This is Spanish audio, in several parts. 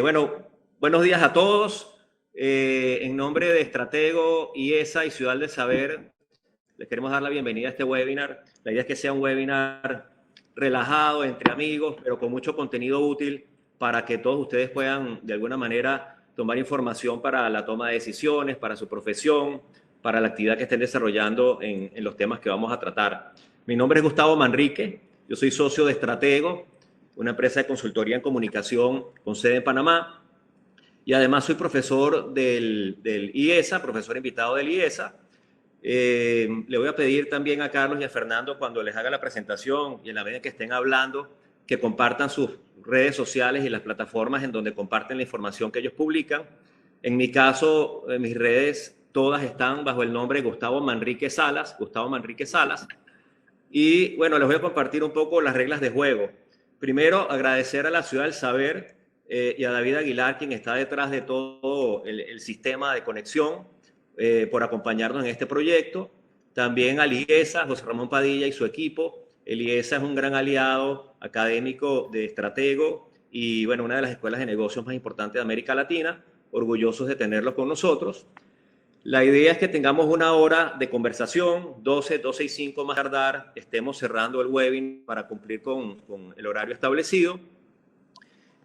Bueno, buenos días a todos. En nombre de Estratego, IESA y Ciudad del Saber, les queremos dar la bienvenida a este webinar. La idea es que sea un webinar relajado, entre amigos, pero con mucho contenido útil para que todos ustedes puedan, de alguna manera, tomar información para la toma de decisiones, para su profesión, para la actividad que estén desarrollando en los temas que vamos a tratar. Mi nombre es Gustavo Manrique, yo soy socio de Estratego, una empresa de consultoría en comunicación con sede en Panamá, y además soy profesor del IESA, profesor invitado del IESA. Le voy a pedir también a Carlos y a Fernando, cuando les haga la presentación y en la medida que estén hablando, que compartan sus redes sociales y las plataformas en donde comparten la información que ellos publican. En mi caso, mis redes todas están bajo el nombre Gustavo Manrique Salas, Gustavo Manrique Salas. Y bueno, les voy a compartir un poco las reglas de juego. Primero, agradecer a la Ciudad del Saber y a David Aguilar, quien está detrás de todo el sistema de conexión, por acompañarnos en este proyecto. También a IESA, José Ramón Padilla y su equipo. El IESA es un gran aliado académico de Estratego y bueno, una de las escuelas de negocios más importantes de América Latina. Orgullosos de tenerlo con nosotros. La idea es que tengamos una hora de conversación, 12 y 5 más tardar, estemos cerrando el webinar para cumplir con el horario establecido.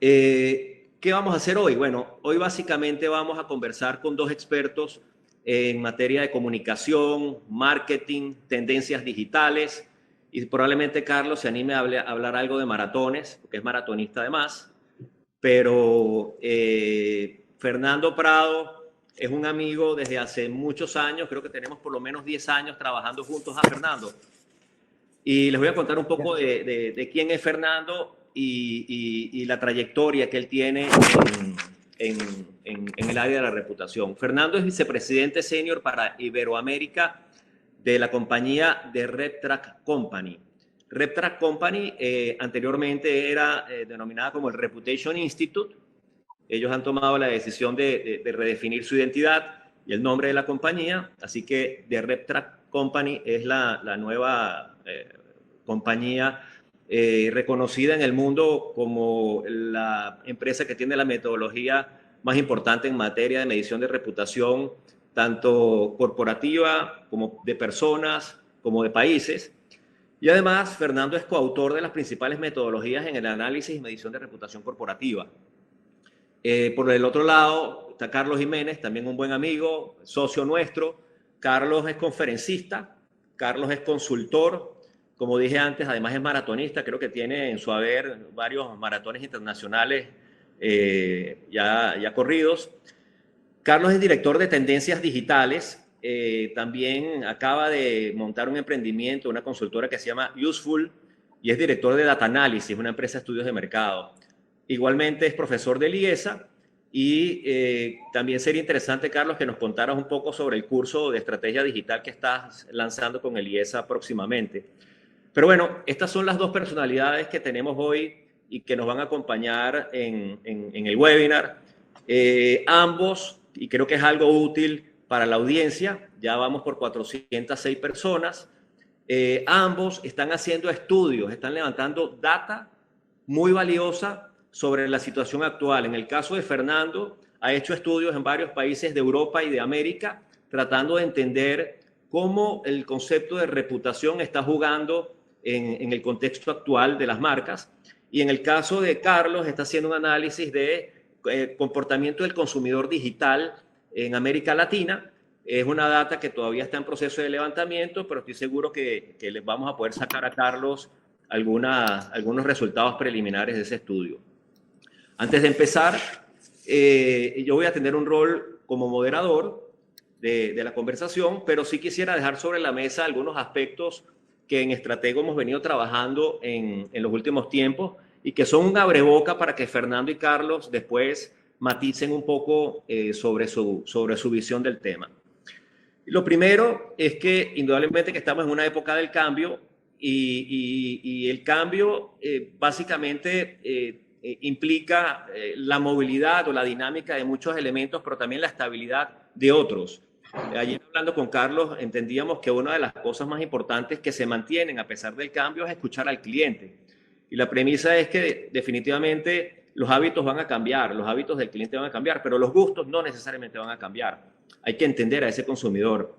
¿Qué vamos a hacer hoy? Bueno, hoy básicamente vamos a conversar con dos expertos en materia de comunicación, marketing, tendencias digitales, y probablemente Carlos se anime a hablar algo de maratones, porque es maratonista además, pero Fernando Prado es un amigo desde hace muchos años, creo que tenemos por lo menos 10 años trabajando juntos a Fernando. Y les voy a contar un poco de quién es Fernando y la trayectoria que él tiene en el área de la reputación. Fernando es vicepresidente senior para Iberoamérica de la compañía de RepTrak Company. RepTrak Company anteriormente era denominada como el Reputation Institute. Ellos han tomado la decisión de redefinir su identidad y el nombre de la compañía, así que The RepTrak Company es la nueva compañía reconocida en el mundo como la empresa que tiene la metodología más importante en materia de medición de reputación, tanto corporativa como de personas, como de países. Y además, Fernando es coautor de las principales metodologías en el análisis y medición de reputación corporativa. Por el otro lado está Carlos Jiménez, también un buen amigo, socio nuestro. Carlos es conferencista, Carlos es consultor, como dije antes, además es maratonista, creo que tiene en su haber varios maratones internacionales ya corridos. Carlos es director de tendencias digitales, también acaba de montar un emprendimiento, una consultora que se llama Useful, y es director de Data Analysis, una empresa de estudios de mercado. Igualmente es profesor del IESA y también sería interesante, Carlos, que nos contaras un poco sobre el curso de estrategia digital que estás lanzando con el IESA próximamente. Pero bueno, estas son las dos personalidades que tenemos hoy y que nos van a acompañar en el webinar. Ambos, y creo que es algo útil para la audiencia, ya vamos por 406 personas, ambos están haciendo estudios, están levantando data muy valiosa sobre la situación actual. En el caso de Fernando, ha hecho estudios en varios países de Europa y de América, tratando de entender cómo el concepto de reputación está jugando en el contexto actual de las marcas. Y en el caso de Carlos, está haciendo un análisis de comportamiento del consumidor digital en América Latina. Es una data que todavía está en proceso de levantamiento, pero estoy seguro que les vamos a poder sacar a Carlos algunos resultados preliminares de ese estudio. Antes de empezar, yo voy a tener un rol como moderador de la conversación, pero sí quisiera dejar sobre la mesa algunos aspectos que en Estratego hemos venido trabajando en los últimos tiempos y que son un abreboca para que Fernando y Carlos después maticen un poco sobre su visión del tema. Lo primero es que indudablemente que estamos en una época del cambio y el cambio básicamente implica la movilidad o la dinámica de muchos elementos, pero también la estabilidad de otros. Ayer hablando con Carlos entendíamos que una de las cosas más importantes que se mantienen a pesar del cambio es escuchar al cliente. Y la premisa es que definitivamente los hábitos van a cambiar, los hábitos del cliente van a cambiar, pero los gustos no necesariamente van a cambiar. Hay que entender a ese consumidor.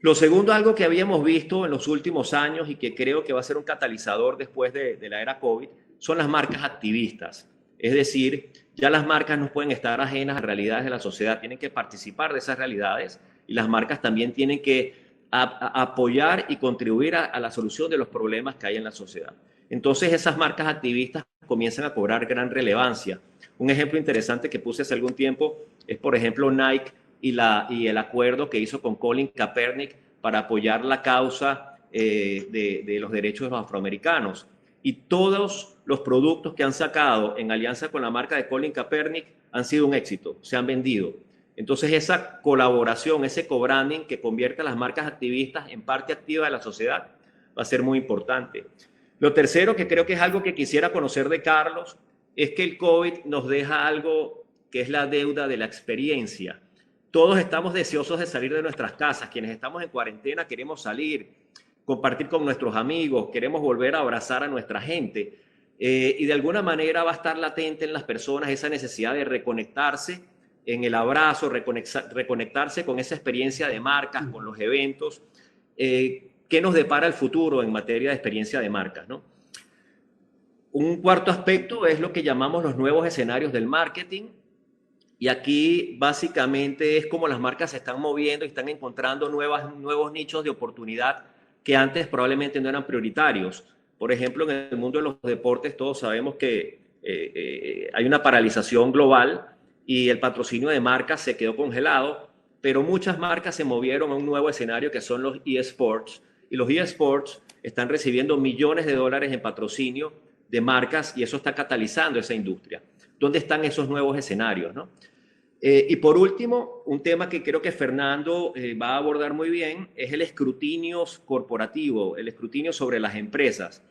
Lo segundo, algo que habíamos visto en los últimos años y que creo que va a ser un catalizador después de la era COVID, son las marcas activistas. Es decir, ya las marcas no pueden estar ajenas a realidades de la sociedad, tienen que participar de esas realidades y las marcas también tienen que apoyar y contribuir a la solución de los problemas que hay en la sociedad. Entonces esas marcas activistas comienzan a cobrar gran relevancia. Un ejemplo interesante que puse hace algún tiempo es, por ejemplo, Nike y el acuerdo que hizo con Colin Kaepernick para apoyar la causa de los derechos de los afroamericanos. Y todos los productos que han sacado en alianza con la marca de Colin Kaepernick han sido un éxito, se han vendido. Entonces esa colaboración, ese co-branding que convierte a las marcas activistas en parte activa de la sociedad va a ser muy importante. Lo tercero, que creo que es algo que quisiera conocer de Carlos, es que el COVID nos deja algo que es la deuda de la experiencia. Todos estamos deseosos de salir de nuestras casas. Quienes estamos en cuarentena queremos salir, compartir con nuestros amigos, queremos volver a abrazar a nuestra gente. Y de alguna manera va a estar latente en las personas esa necesidad de reconectarse en el abrazo, reconectarse con esa experiencia de marcas, con los eventos. ¿Qué nos depara el futuro en materia de experiencia de marcas, ¿no? Un cuarto aspecto es lo que llamamos los nuevos escenarios del marketing. Y aquí básicamente es como las marcas se están moviendo y están encontrando nuevos nichos de oportunidad que antes probablemente no eran prioritarios. Por ejemplo, en el mundo de los deportes todos sabemos que hay una paralización global y el patrocinio de marcas se quedó congelado, pero muchas marcas se movieron a un nuevo escenario que son los eSports. Y los eSports están recibiendo millones de dólares en patrocinio de marcas y eso está catalizando esa industria. ¿Dónde están esos nuevos escenarios, no? Y por último, un tema que creo que Fernando va a abordar muy bien es el escrutinio corporativo, el escrutinio sobre las empresas.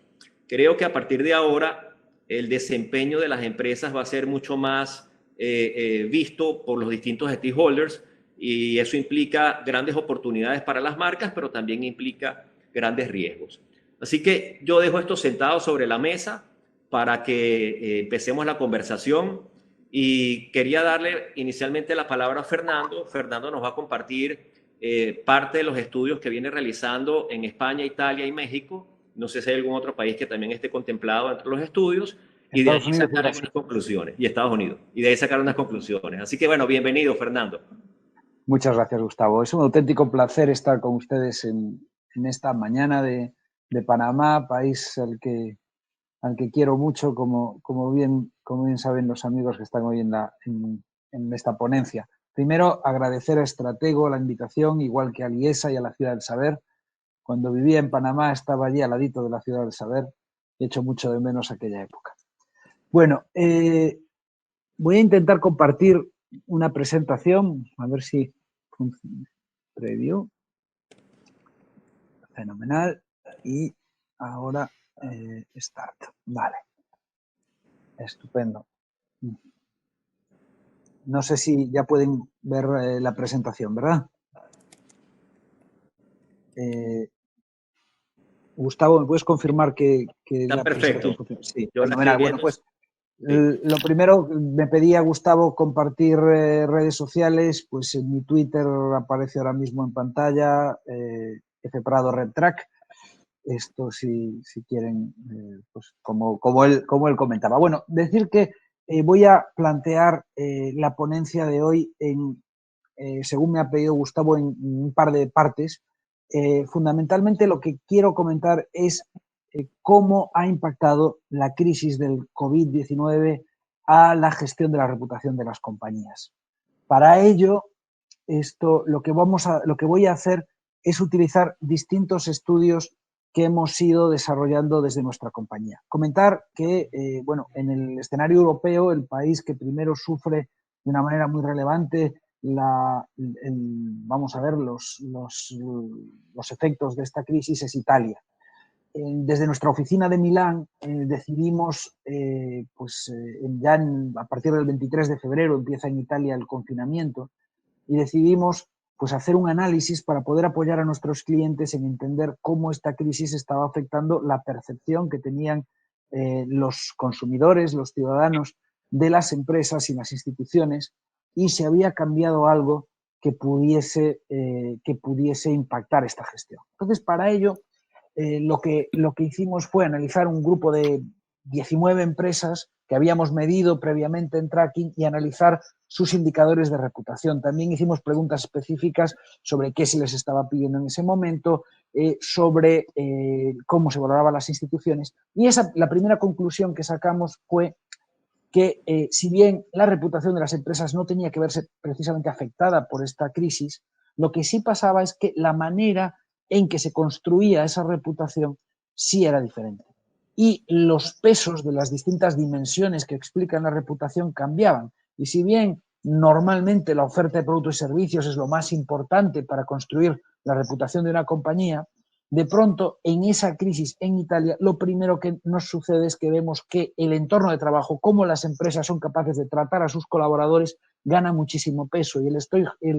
Creo que a partir de ahora el desempeño de las empresas va a ser mucho más visto por los distintos stakeholders y eso implica grandes oportunidades para las marcas, pero también implica grandes riesgos. Así que yo dejo esto sentado sobre la mesa para que empecemos la conversación. Y quería darle inicialmente la palabra a Fernando. Fernando nos va a compartir parte de los estudios que viene realizando en España, Italia y México. No sé si hay algún otro país que también esté contemplado entre los estudios. Y de ahí sacar algunas conclusiones. Y Estados Unidos. Y de ahí sacar unas conclusiones. Así que bueno, bienvenido, Fernando. Muchas gracias, Gustavo. Es un auténtico placer estar con ustedes en esta mañana de Panamá, país al que quiero mucho, como bien saben los amigos que están hoy en esta ponencia. Primero, agradecer a Estratego la invitación, igual que a Liesa y a la Ciudad del Saber. Cuando vivía en Panamá estaba allí al ladito de la Ciudad del Saber. He hecho mucho de menos aquella época. Bueno, voy a intentar compartir una presentación, a ver si funciona. Preview. Fenomenal. Y ahora start. Vale. Estupendo. No sé si ya pueden ver la presentación, ¿verdad? Gustavo, ¿me puedes confirmar que Está la perfecto. presentación? Sí, fenomenal. Bueno, pues sí. Lo primero, me pedía Gustavo compartir redes sociales, pues en mi Twitter aparece ahora mismo en pantalla F Prado RedTrack. Esto si quieren, pues como él comentaba. Bueno, decir que voy a plantear la ponencia de hoy según me ha pedido Gustavo, en un par de partes. Fundamentalmente lo que quiero comentar es cómo ha impactado la crisis del COVID-19 a la gestión de la reputación de las compañías. Para ello, lo que voy a hacer es utilizar distintos estudios que hemos ido desarrollando desde nuestra compañía. Comentar que, en el escenario europeo, el país que primero sufre de una manera muy relevante vamos a ver los efectos de esta crisis es Italia. Desde nuestra oficina de Milán decidimos, a partir del 23 de febrero empieza en Italia el confinamiento y decidimos pues hacer un análisis para poder apoyar a nuestros clientes en entender cómo esta crisis estaba afectando la percepción que tenían los consumidores, los ciudadanos de las empresas y las instituciones y si había cambiado algo que pudiese impactar esta gestión. Entonces, para ello, lo que hicimos fue analizar un grupo de 19 empresas que habíamos medido previamente en tracking y analizar sus indicadores de reputación. También hicimos preguntas específicas sobre qué se les estaba pidiendo en ese momento, sobre cómo se valoraban las instituciones. Y la primera conclusión que sacamos fue que si bien la reputación de las empresas no tenía que verse precisamente afectada por esta crisis, lo que sí pasaba es que la manera en que se construía esa reputación sí era diferente. Y los pesos de las distintas dimensiones que explican la reputación cambiaban. Y si bien normalmente la oferta de productos y servicios es lo más importante para construir la reputación de una compañía, de pronto en esa crisis en Italia lo primero que nos sucede es que vemos que el entorno de trabajo, cómo las empresas son capaces de tratar a sus colaboradores, gana muchísimo peso y el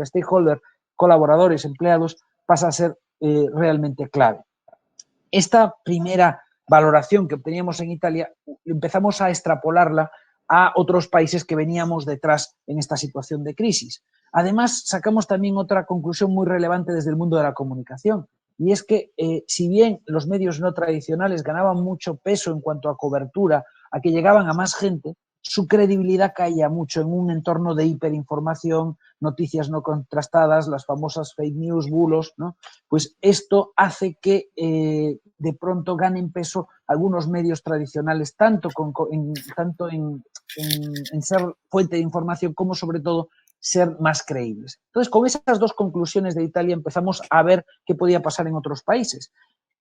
stakeholder, colaboradores, empleados, pasa a ser realmente clave. Esta primera valoración que obteníamos en Italia empezamos a extrapolarla a otros países que veníamos detrás en esta situación de crisis. Además, sacamos también otra conclusión muy relevante desde el mundo de la comunicación, y es que si bien los medios no tradicionales ganaban mucho peso en cuanto a cobertura, a que llegaban a más gente, su credibilidad caía mucho en un entorno de hiperinformación, noticias no contrastadas, las famosas fake news, bulos, ¿no? Pues esto hace que de pronto ganen peso algunos medios tradicionales, tanto en ser fuente de información como sobre todo ser más creíbles. Entonces, con esas dos conclusiones de Italia empezamos a ver qué podía pasar en otros países.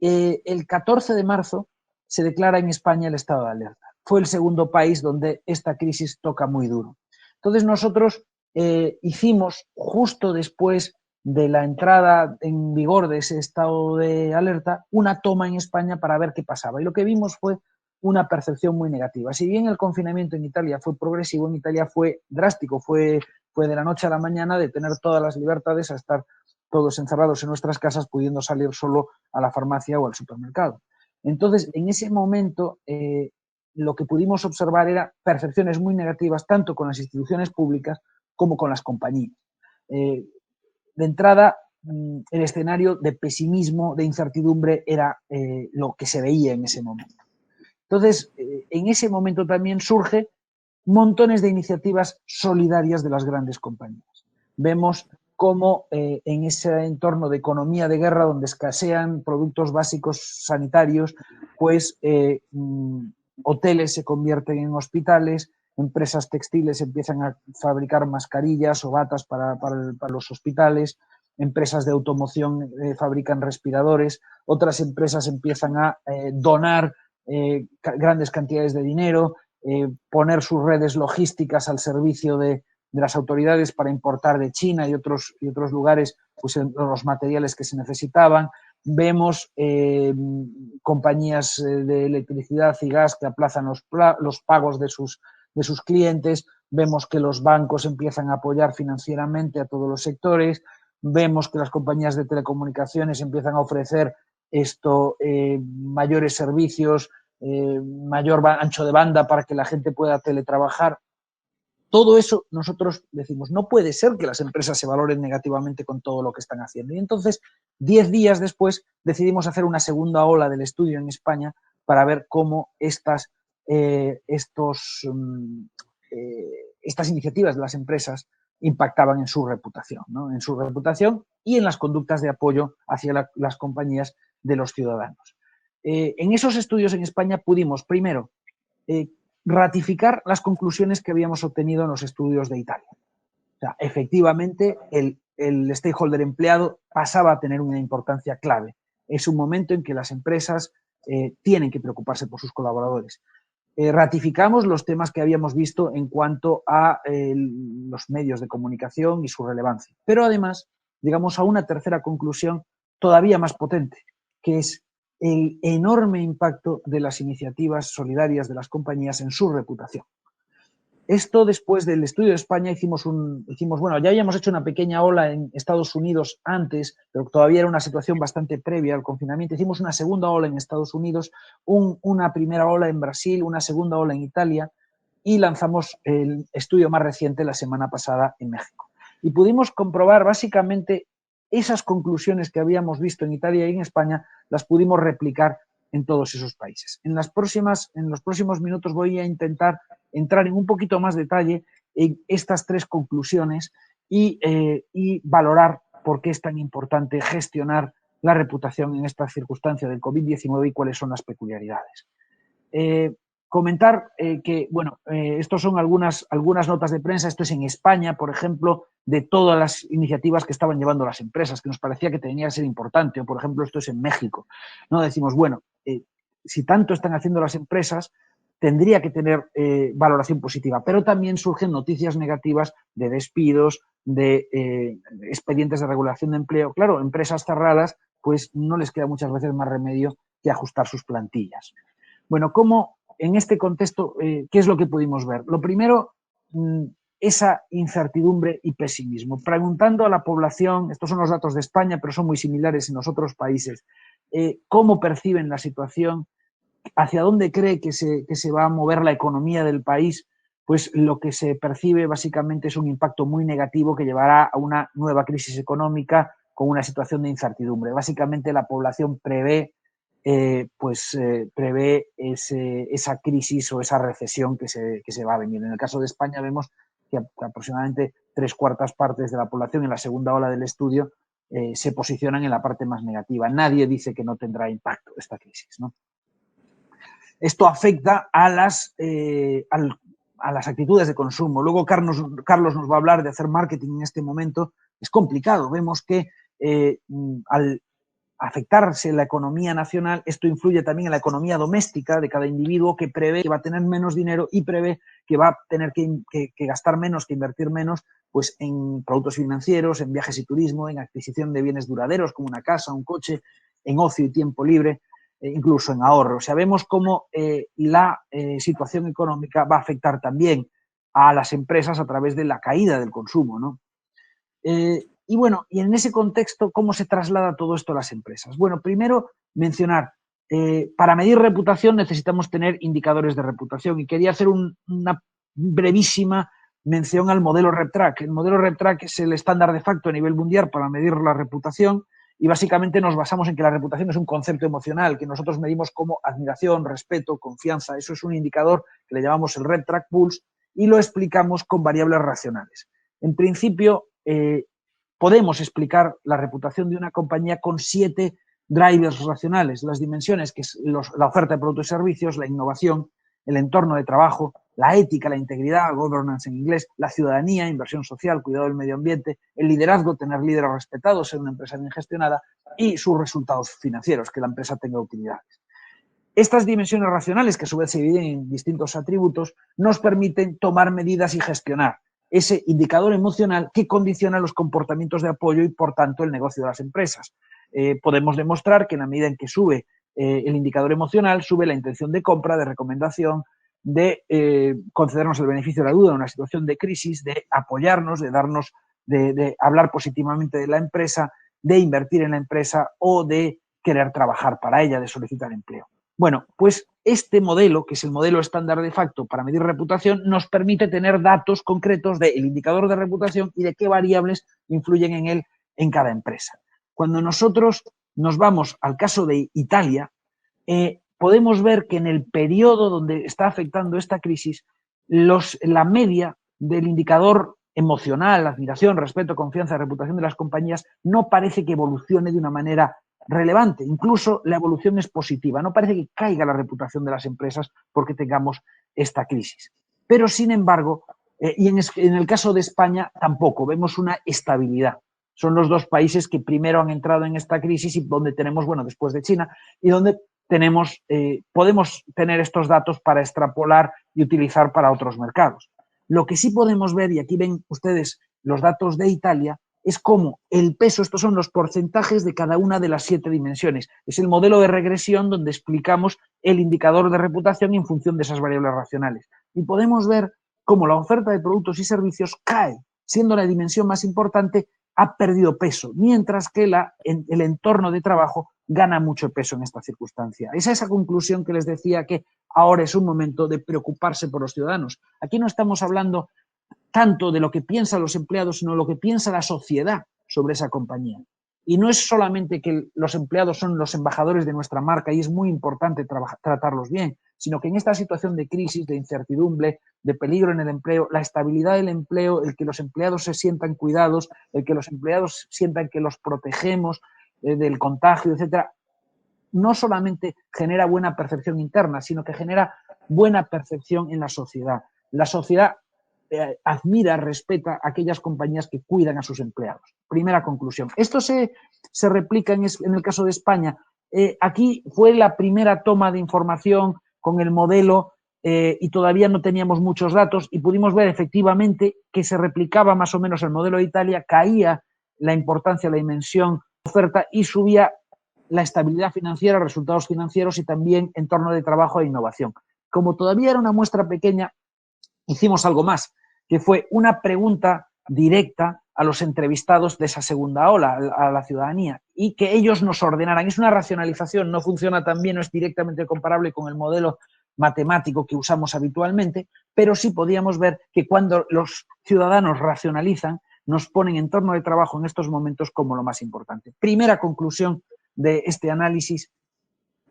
El 14 de marzo se declara en España el estado de alerta. Fue el segundo país donde esta crisis toca muy duro. Entonces, nosotros hicimos justo después de la entrada en vigor de ese estado de alerta una toma en España para ver qué pasaba. Y lo que vimos fue una percepción muy negativa. Si bien el confinamiento en Italia fue progresivo, en Italia fue drástico, fue de la noche a la mañana de tener todas las libertades a estar todos encerrados en nuestras casas, pudiendo salir solo a la farmacia o al supermercado. Entonces, en ese momento, lo que pudimos observar era percepciones muy negativas tanto con las instituciones públicas como con las compañías. De entrada, el escenario de pesimismo, de incertidumbre, era lo que se veía en ese momento. Entonces, en ese momento también surge montones de iniciativas solidarias de las grandes compañías. Vemos cómo en ese entorno de economía de guerra, donde escasean productos básicos sanitarios, pues hoteles se convierten en hospitales, empresas textiles empiezan a fabricar mascarillas o batas para los hospitales, empresas de automoción fabrican respiradores, otras empresas empiezan a donar grandes cantidades de dinero, poner sus redes logísticas al servicio de las autoridades para importar de China y otros lugares pues, los materiales que se necesitaban. Vemos compañías de electricidad y gas que aplazan los pagos de sus clientes. Vemos que los bancos empiezan a apoyar financieramente a todos los sectores. Vemos que las compañías de telecomunicaciones empiezan a ofrecer mayores servicios, mayor ancho de banda para que la gente pueda teletrabajar. Todo eso nosotros decimos, no puede ser que las empresas se valoren negativamente con todo lo que están haciendo. Y entonces, 10 días después, decidimos hacer una segunda ola del estudio en España para ver cómo estas iniciativas de las empresas impactaban en su reputación, ¿no? En su reputación y en las conductas de apoyo hacia las compañías de los ciudadanos. En esos estudios en España pudimos, primero, ratificar las conclusiones que habíamos obtenido en los estudios de Italia. O sea, efectivamente, el stakeholder empleado pasaba a tener una importancia clave. Es un momento en que las empresas tienen que preocuparse por sus colaboradores. Ratificamos los temas que habíamos visto en cuanto a los medios de comunicación y su relevancia. Pero además, llegamos a una tercera conclusión todavía más potente, que es el enorme impacto de las iniciativas solidarias de las compañías en su reputación. Esto después del estudio de España bueno, ya habíamos hecho una pequeña ola en Estados Unidos antes, pero todavía era una situación bastante previa al confinamiento. Hicimos una segunda ola en Estados Unidos, una primera ola en Brasil, una segunda ola en Italia, y lanzamos el estudio más reciente la semana pasada en México. Y pudimos comprobar básicamente esas conclusiones que habíamos visto en Italia y en España, las pudimos replicar en todos esos países. En los próximos minutos voy a intentar entrar en un poquito más detalle en estas 3 conclusiones y valorar por qué es tan importante gestionar la reputación en esta circunstancia del COVID-19 y cuáles son las peculiaridades. Comentar que, bueno, estos son algunas notas de prensa, esto es en España, por ejemplo, de todas las iniciativas que estaban llevando las empresas, que nos parecía que tenía que ser importante, o por ejemplo, esto es en México, ¿no? Decimos, bueno, si tanto están haciendo las empresas, tendría que tener valoración positiva, pero también surgen noticias negativas de despidos, de expedientes de regulación de empleo. Claro, empresas cerradas, pues no les queda muchas veces más remedio que ajustar sus plantillas. Bueno, ¿cómo en este contexto, qué es lo que pudimos ver? Lo primero, esa incertidumbre y pesimismo. Preguntando a la población, estos son los datos de España, pero son muy similares en los otros países, cómo perciben la situación, hacia dónde cree que se va a mover la economía del país, pues lo que se percibe básicamente es un impacto muy negativo que llevará a una nueva crisis económica con una situación de incertidumbre. Básicamente la población prevé esa crisis o esa recesión que se va a venir. En el caso de España vemos que aproximadamente 3/4 partes de la población en la segunda ola del estudio se posicionan en la parte más negativa. Nadie dice que no tendrá impacto esta crisis, ¿no? Esto afecta a las actitudes de consumo. Luego Carlos nos va a hablar de hacer marketing en este momento. Es complicado. Vemos que al afectarse la economía nacional, esto influye también en la economía doméstica de cada individuo, que prevé que va a tener menos dinero y prevé que va a tener que gastar menos, que invertir menos, pues en productos financieros, en viajes y turismo, en adquisición de bienes duraderos como una casa, un coche, en ocio y tiempo libre, incluso en ahorro. O sea, vemos cómo la situación económica va a afectar también a las empresas a través de la caída del consumo, ¿no? Y bueno, y en ese contexto, ¿cómo se traslada todo esto a las empresas? Bueno, primero mencionar, para medir reputación necesitamos tener indicadores de reputación y quería hacer una brevísima mención al modelo RepTrak. El modelo RepTrak es el estándar de facto a nivel mundial para medir la reputación y básicamente nos basamos en que la reputación es un concepto emocional que nosotros medimos como admiración, respeto, confianza. Eso es un indicador que le llamamos el RepTrak Pulse y lo explicamos con variables racionales. En principio, podemos explicar la reputación de una compañía con 7 drivers racionales, las dimensiones, que es la oferta de productos y servicios, la innovación, el entorno de trabajo, la ética, la integridad, governance en inglés, la ciudadanía, inversión social, cuidado del medio ambiente, el liderazgo, tener líderes respetados, ser una empresa bien gestionada y sus resultados financieros, que la empresa tenga utilidades. Estas dimensiones racionales, que a su vez se dividen en distintos atributos, nos permiten tomar medidas y gestionar ese indicador emocional que condiciona los comportamientos de apoyo y, por tanto, el negocio de las empresas. Podemos demostrar que en la medida en que sube el indicador emocional, sube la intención de compra, de recomendación, de concedernos el beneficio de la duda en una situación de crisis, de apoyarnos, de hablar positivamente de la empresa, de invertir en la empresa o de querer trabajar para ella, de solicitar empleo. Bueno, pues este modelo, que es el modelo estándar de facto para medir reputación, nos permite tener datos concretos del indicador de reputación y de qué variables influyen en él en cada empresa. Cuando nosotros nos vamos al caso de Italia, podemos ver que en el periodo donde está afectando esta crisis, la media del indicador emocional, admiración, respeto, confianza, reputación de las compañías, no parece que evolucione de una manera relevante. Incluso la evolución es positiva. No parece que caiga la reputación de las empresas porque tengamos esta crisis. Pero, sin embargo, y en el caso de España tampoco, vemos una estabilidad. Son los 2 países que primero han entrado en esta crisis y donde tenemos, bueno, después de China, y donde podemos tener estos datos para extrapolar y utilizar para otros mercados. Lo que sí podemos ver, y aquí ven ustedes los datos de Italia, es cómo el peso, estos son los porcentajes de cada una de las 7 dimensiones. Es el modelo de regresión donde explicamos el indicador de reputación en función de esas variables racionales. Y podemos ver cómo la oferta de productos y servicios cae, siendo la dimensión más importante, ha perdido peso, mientras que el entorno de trabajo gana mucho peso en esta circunstancia. Es esa conclusión que les decía que ahora es un momento de preocuparse por los ciudadanos. Aquí no estamos hablando tanto de lo que piensan los empleados, sino lo que piensa la sociedad sobre esa compañía. Y no es solamente que los empleados son los embajadores de nuestra marca y es muy importante tratarlos bien, sino que en esta situación de crisis, de incertidumbre, de peligro en el empleo, la estabilidad del empleo, el que los empleados se sientan cuidados, el que los empleados sientan que los protegemos del contagio, etcétera, no solamente genera buena percepción interna, sino que genera buena percepción en la sociedad. La sociedad admira, respeta a aquellas compañías que cuidan a sus empleados. Primera conclusión. Esto se replica en el caso de España. Aquí fue la primera toma de información con el modelo y todavía no teníamos muchos datos y pudimos ver efectivamente que se replicaba más o menos el modelo de Italia, caía la importancia, la dimensión de oferta y subía la estabilidad financiera, resultados financieros y también entorno de trabajo e innovación. Como todavía era una muestra pequeña, hicimos algo más, que fue una pregunta directa a los entrevistados de esa segunda ola, a la ciudadanía, y que ellos nos ordenaran. Es una racionalización, no funciona tan bien, no es directamente comparable con el modelo matemático que usamos habitualmente, pero sí podíamos ver que cuando los ciudadanos racionalizan, nos ponen entorno de trabajo en estos momentos como lo más importante. Primera conclusión de este análisis,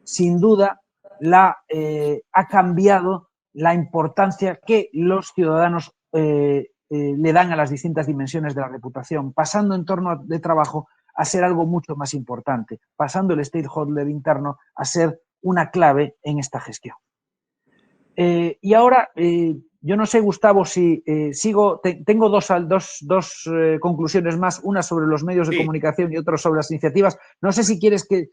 sin duda, ha cambiado la importancia que los ciudadanos le dan a las distintas dimensiones de la reputación, pasando entorno de trabajo a ser algo mucho más importante, pasando el stakeholder interno a ser una clave en esta gestión. Y ahora, yo no sé, Gustavo, si sigo, tengo dos conclusiones más, una sobre los medios de comunicación y otra sobre las iniciativas. No sé si quieres que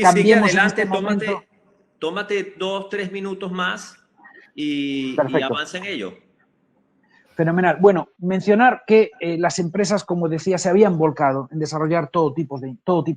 cambiemos sigue adelante, en este momento. Tómate 2-3 minutos más y avanza en ello. Fenomenal. Bueno, mencionar que las empresas, como decía, se habían volcado en desarrollar todo tipo de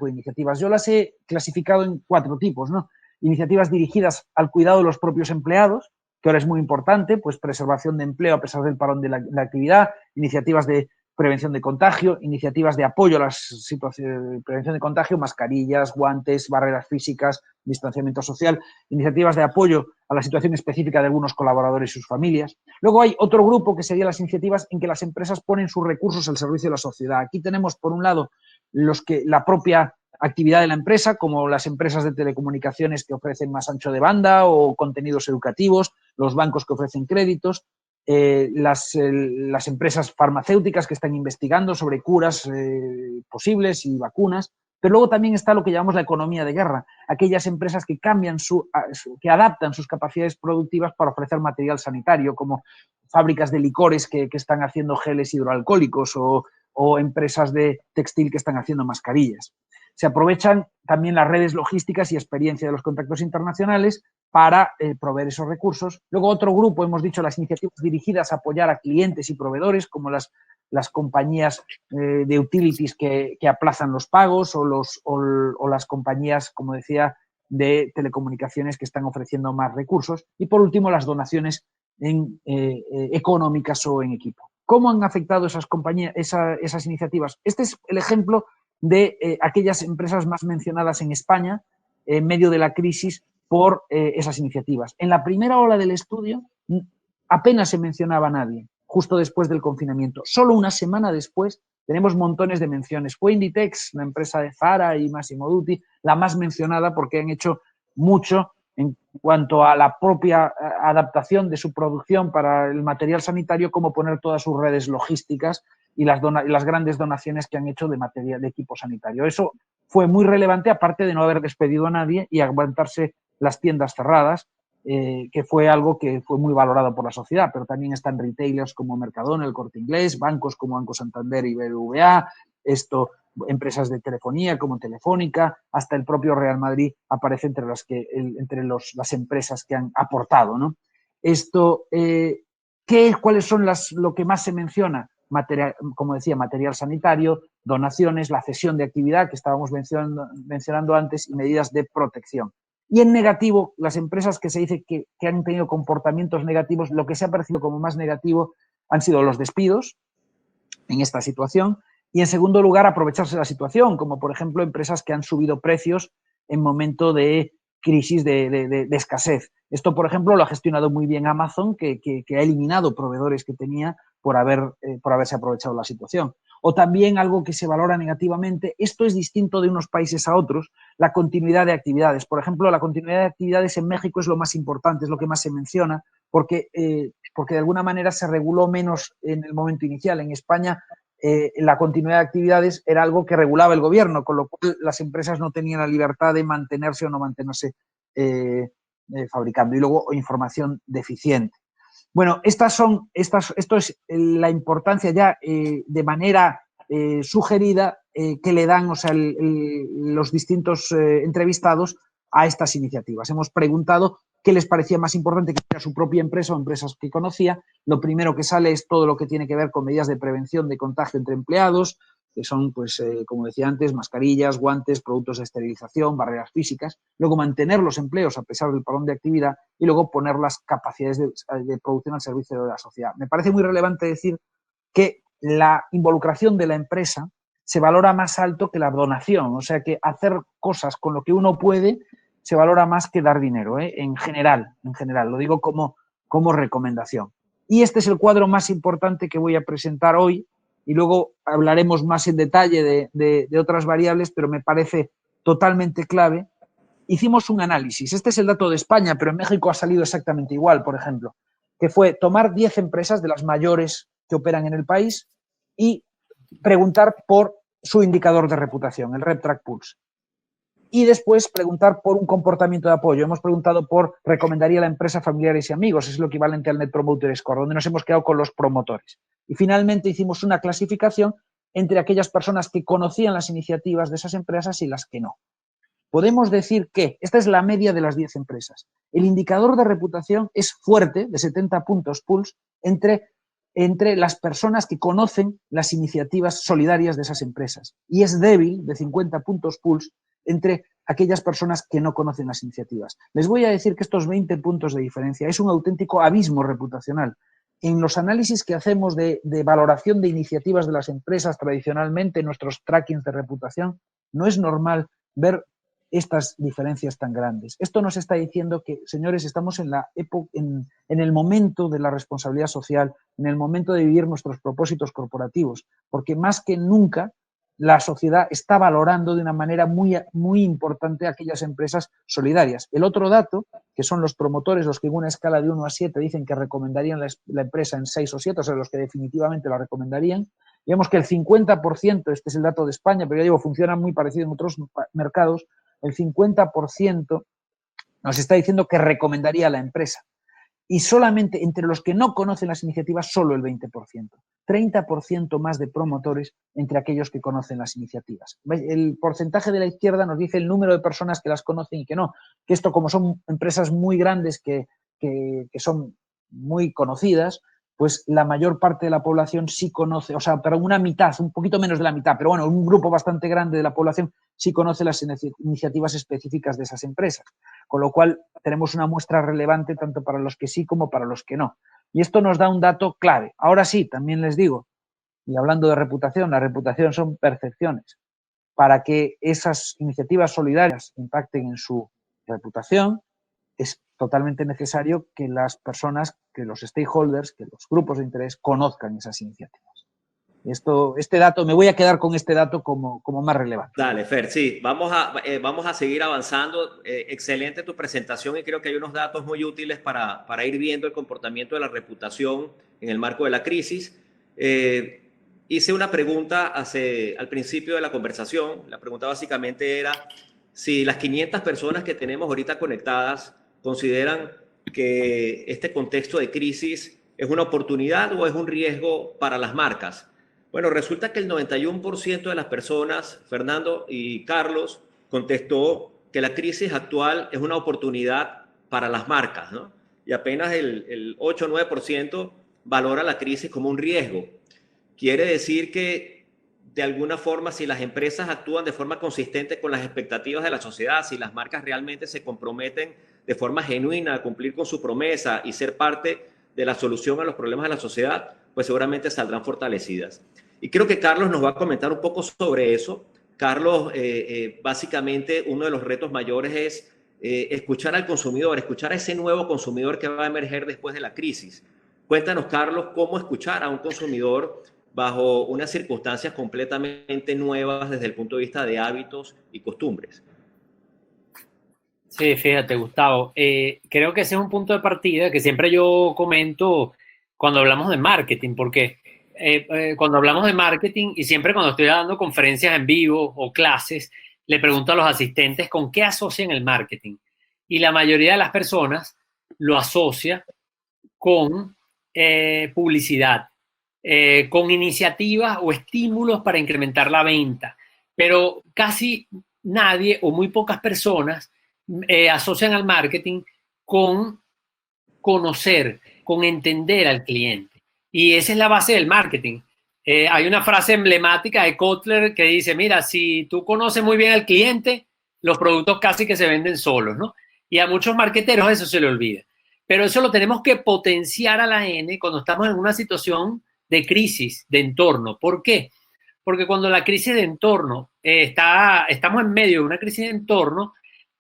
iniciativas. Yo las he clasificado en 4 tipos, ¿no? Iniciativas dirigidas al cuidado de los propios empleados, que ahora es muy importante, pues preservación de empleo a pesar del parón de la actividad, iniciativas de prevención de contagio, iniciativas de apoyo a las situaciones de prevención de contagio, mascarillas, guantes, barreras físicas, distanciamiento social, iniciativas de apoyo a la situación específica de algunos colaboradores y sus familias. Luego hay otro grupo que serían las iniciativas en que las empresas ponen sus recursos al servicio de la sociedad. Aquí tenemos, por un lado, la propia actividad de la empresa, como las empresas de telecomunicaciones que ofrecen más ancho de banda o contenidos educativos, los bancos que ofrecen créditos, las empresas farmacéuticas que están investigando sobre curas posibles y vacunas, pero luego también está lo que llamamos la economía de guerra, aquellas empresas que que adaptan sus capacidades productivas para ofrecer material sanitario, como fábricas de licores que están haciendo geles hidroalcohólicos o empresas de textil que están haciendo mascarillas. Se aprovechan también las redes logísticas y experiencia de los contactos internacionales para proveer esos recursos. Luego otro grupo, hemos dicho, las iniciativas dirigidas a apoyar a clientes y proveedores, como las compañías de utilities que aplazan los pagos o las compañías, como decía, de telecomunicaciones que están ofreciendo más recursos. Y por último, las donaciones económicas o en equipo. ¿Cómo han afectado esas compañías, esas iniciativas? Este es el ejemplo de aquellas empresas más mencionadas en España en medio de la crisis por esas iniciativas. En la primera ola del estudio apenas se mencionaba a nadie, justo después del confinamiento. Solo una semana después tenemos montones de menciones. Fue Inditex, la empresa de Zara y Massimo Dutti, la más mencionada porque han hecho mucho en cuanto a la propia adaptación de su producción para el material sanitario, como poner todas sus redes logísticas y las grandes donaciones que han hecho de material de equipo sanitario. Eso fue muy relevante, aparte de no haber despedido a nadie y aguantarse las tiendas cerradas, que fue algo que fue muy valorado por la sociedad, pero también están retailers como Mercadona, El Corte Inglés, bancos como Banco Santander y BBVA, empresas de telefonía como Telefónica, hasta el propio Real Madrid aparece entre las empresas que han aportado, ¿no? ¿Cuáles son lo que más se menciona? Como decía, material sanitario, donaciones, la cesión de actividad que estábamos mencionando antes y medidas de protección. Y en negativo, las empresas que se dice que han tenido comportamientos negativos, lo que se ha percibido como más negativo han sido los despidos en esta situación y, en segundo lugar, aprovecharse de la situación, como por ejemplo empresas que han subido precios en momento de crisis de escasez. Esto, por ejemplo, lo ha gestionado muy bien Amazon, que ha eliminado proveedores que tenía por haberse aprovechado la situación. O también algo que se valora negativamente, esto es distinto de unos países a otros, la continuidad de actividades. Por ejemplo, la continuidad de actividades en México es lo más importante, es lo que más se menciona, porque de alguna manera se reguló menos en el momento inicial. En España, la continuidad de actividades era algo que regulaba el gobierno, con lo cual las empresas no tenían la libertad de mantenerse o no mantenerse fabricando. Y luego información deficiente. Bueno, esto es la importancia ya de manera sugerida que le dan, o sea, los distintos entrevistados a estas iniciativas. Hemos preguntado qué les parecía más importante, que era su propia empresa o empresas que conocía. Lo primero que sale es todo lo que tiene que ver con medidas de prevención de contagio entre empleados, que son, pues, como decía antes, mascarillas, guantes, productos de esterilización, barreras físicas. Luego, mantener los empleos a pesar del parón de actividad y luego poner las capacidades de producción al servicio de la sociedad. Me parece muy relevante decir que la involucración de la empresa se valora más alto que la donación, o sea que hacer cosas con lo que uno puede se valora más que dar dinero, en general, lo digo como recomendación. Y este es el cuadro más importante que voy a presentar hoy, y luego hablaremos más en detalle de otras variables, pero me parece totalmente clave. Hicimos un análisis, este es el dato de España, pero en México ha salido exactamente igual, por ejemplo, que fue tomar 10 empresas de las mayores que operan en el país y preguntar por su indicador de reputación, el RepTrak Pulse. Y después preguntar por un comportamiento de apoyo. Hemos preguntado por recomendaría la empresa familiares y amigos, es lo equivalente al Net Promoter Score, donde nos hemos quedado con los promotores. Y finalmente hicimos una clasificación entre aquellas personas que conocían las iniciativas de esas empresas y las que no. Podemos decir que esta es la media de las 10 empresas. El indicador de reputación es fuerte, de 70 puntos Pulse, entre las personas que conocen las iniciativas solidarias de esas empresas. Y es débil, de 50 puntos Pulse, entre aquellas personas que no conocen las iniciativas. Les voy a decir que estos 20 puntos de diferencia es un auténtico abismo reputacional. En los análisis que hacemos de valoración de iniciativas de las empresas tradicionalmente, en nuestros trackings de reputación, no es normal ver estas diferencias tan grandes. Esto nos está diciendo que, señores, estamos en el momento de la responsabilidad social, en el momento de vivir nuestros propósitos corporativos, porque más que nunca la sociedad está valorando de una manera muy, muy importante aquellas empresas solidarias. El otro dato, que son los promotores, los que en una escala de 1 a 7 dicen que recomendarían la empresa en 6 o 7, o sea, los que definitivamente la recomendarían, vemos que el 50%, este es el dato de España, pero ya digo, funciona muy parecido en otros mercados, el 50% nos está diciendo que recomendaría a la empresa. Y solamente entre los que no conocen las iniciativas, solo el 20%. 30% más de promotores entre aquellos que conocen las iniciativas. El porcentaje de la izquierda nos dice el número de personas que las conocen y que no. Que esto, como son empresas muy grandes que son muy conocidas, pues la mayor parte de la población sí conoce, o sea, pero una mitad, un poquito menos de la mitad, pero bueno, un grupo bastante grande de la población sí conoce las iniciativas específicas de esas empresas. Con lo cual tenemos una muestra relevante tanto para los que sí como para los que no. Y esto nos da un dato clave. Ahora sí, también les digo, y hablando de reputación, la reputación son percepciones. Para que esas iniciativas solidarias impacten en su reputación, es totalmente necesario que las personas, que los stakeholders, que los grupos de interés conozcan esas iniciativas. Este dato, me voy a quedar con este dato como más relevante. Dale, Fer, sí, vamos a seguir avanzando. Excelente tu presentación y creo que hay unos datos muy útiles para ir viendo el comportamiento de la reputación en el marco de la crisis. Hice una pregunta al principio de la conversación. La pregunta básicamente era si las 500 personas que tenemos ahorita conectadas consideran que este contexto de crisis es una oportunidad o es un riesgo para las marcas. Bueno, resulta que el 91% de las personas, Fernando y Carlos, contestó que la crisis actual es una oportunidad para las marcas, ¿no? Y apenas el 8 o 9% valora la crisis como un riesgo. Quiere decir que, de alguna forma, si las empresas actúan de forma consistente con las expectativas de la sociedad, si las marcas realmente se comprometen de forma genuina a cumplir con su promesa y ser parte de la solución a los problemas de la sociedad, pues seguramente saldrán fortalecidas. Y creo que Carlos nos va a comentar un poco sobre eso. Carlos, básicamente, uno de los retos mayores es escuchar al consumidor, escuchar a ese nuevo consumidor que va a emerger después de la crisis. Cuéntanos, Carlos, cómo escuchar a un consumidor bajo unas circunstancias completamente nuevas desde el punto de vista de hábitos y costumbres. Sí, fíjate, Gustavo, creo que ese es un punto de partida que siempre yo comento cuando hablamos de marketing, porque cuando hablamos de marketing y siempre cuando estoy dando conferencias en vivo o clases, le pregunto a los asistentes con qué asocian el marketing. Y la mayoría de las personas lo asocia con publicidad, con iniciativas o estímulos para incrementar la venta. Pero casi nadie o muy pocas personas asocian al marketing con conocer, con entender al cliente. Y esa es la base del marketing. Hay una frase emblemática de Kotler que dice, mira, si tú conoces muy bien al cliente, los productos casi que se venden solos, ¿no? Y a muchos marketeros eso se le olvida. Pero eso lo tenemos que potenciar a la N cuando estamos en una situación de crisis de entorno. ¿Por qué? Porque cuando la crisis de entorno estamos en medio de una crisis de entorno,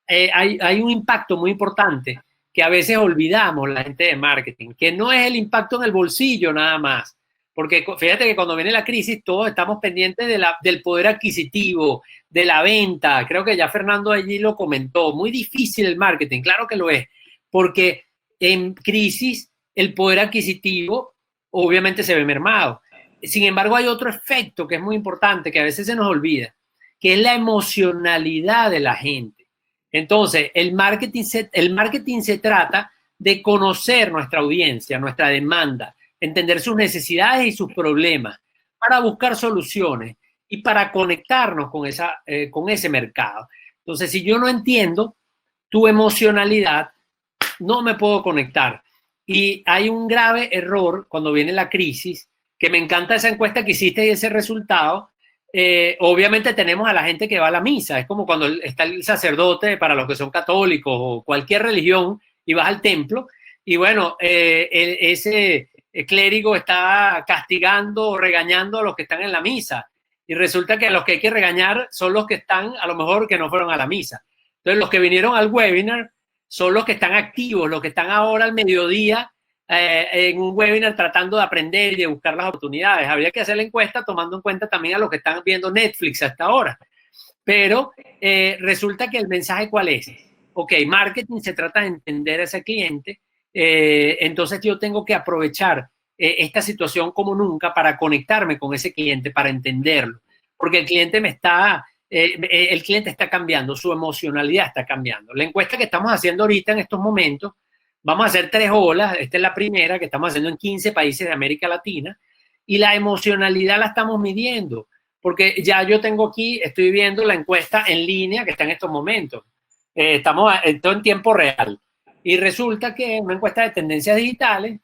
hay un impacto muy importante que a veces olvidamos la gente de marketing, que no es el impacto en el bolsillo nada más. Porque fíjate que cuando viene la crisis todos estamos pendientes del poder adquisitivo, de la venta. Creo que ya Fernando allí lo comentó. Muy difícil el marketing, claro que lo es. Porque en crisis el poder adquisitivo obviamente se ve mermado. Sin embargo, hay otro efecto que es muy importante, que a veces se nos olvida, que es la emocionalidad de la gente. Entonces, el marketing se trata de conocer nuestra audiencia, nuestra demanda, entender sus necesidades y sus problemas para buscar soluciones y para conectarnos con ese mercado. Entonces, si yo no entiendo tu emocionalidad, no me puedo conectar. Y hay un grave error cuando viene la crisis, que me encanta esa encuesta que hiciste y ese resultado. Obviamente tenemos a la gente que va a la misa, es como cuando está el sacerdote para los que son católicos o cualquier religión y vas al templo y bueno, ese clérigo está castigando o regañando a los que están en la misa y resulta que a los que hay que regañar son los que están a lo mejor que no fueron a la misa. Entonces los que vinieron al webinar son los que están activos, los que están ahora al mediodía en un webinar tratando de aprender y de buscar las oportunidades. Habría que hacer la encuesta tomando en cuenta también a los que están viendo Netflix hasta ahora. Pero resulta que el mensaje ¿cuál es? Ok, marketing se trata de entender a ese cliente, entonces yo tengo que aprovechar esta situación como nunca para conectarme con ese cliente, para entenderlo, porque el cliente el cliente está cambiando, su emocionalidad está cambiando. La encuesta que estamos haciendo ahorita en estos momentos, vamos a hacer 3 olas, esta es la primera que estamos haciendo en 15 países de América Latina, y la emocionalidad la estamos midiendo, porque ya yo tengo aquí, estoy viendo la encuesta en línea que está en estos momentos. Estamos todo en tiempo real. Y resulta que es una encuesta de tendencias digitales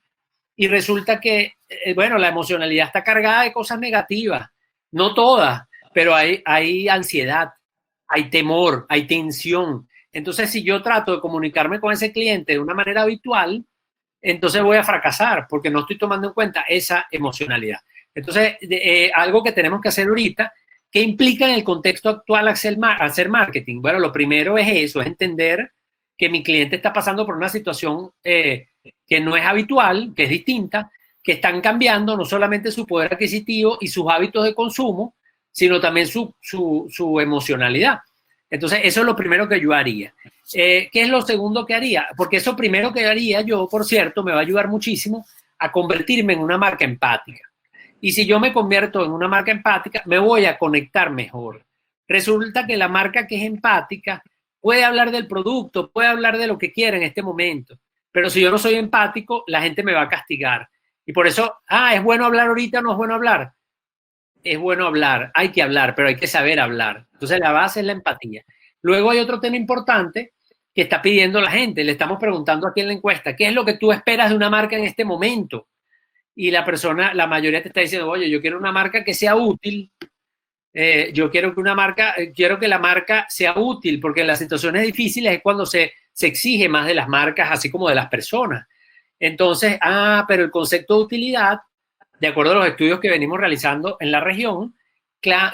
y resulta que, bueno, la emocionalidad está cargada de cosas negativas. No todas, pero hay ansiedad, hay temor, hay tensión. Entonces, si yo trato de comunicarme con ese cliente de una manera habitual, entonces voy a fracasar porque no estoy tomando en cuenta esa emocionalidad. Entonces, algo que tenemos que hacer ahorita, ¿qué implica en el contexto actual hacer marketing? Bueno, lo primero es eso, es entender que mi cliente está pasando por una situación que no es habitual, que es distinta, que están cambiando no solamente su poder adquisitivo y sus hábitos de consumo, sino también su emocionalidad. Entonces, eso es lo primero que yo haría. ¿Qué es lo segundo que haría? Porque eso primero que haría yo, por cierto, me va a ayudar muchísimo a convertirme en una marca empática. Y si yo me convierto en una marca empática, me voy a conectar mejor. Resulta que la marca que es empática puede hablar del producto, puede hablar de lo que quiera en este momento. Pero si yo no soy empático, la gente me va a castigar. Y por eso, ¿es bueno hablar ahorita o no es bueno hablar? Es bueno hablar, hay que hablar, pero hay que saber hablar. Entonces la base es la empatía. Luego hay otro tema importante que está pidiendo la gente. Le estamos preguntando aquí en la encuesta, ¿qué es lo que tú esperas de una marca en este momento? Y la mayoría te está diciendo, oye, yo quiero una marca que sea útil. Yo quiero que la marca sea útil, porque en las situaciones difíciles es cuando se exige más de las marcas, así como de las personas. Entonces, pero el concepto de utilidad, de acuerdo a los estudios que venimos realizando en la región,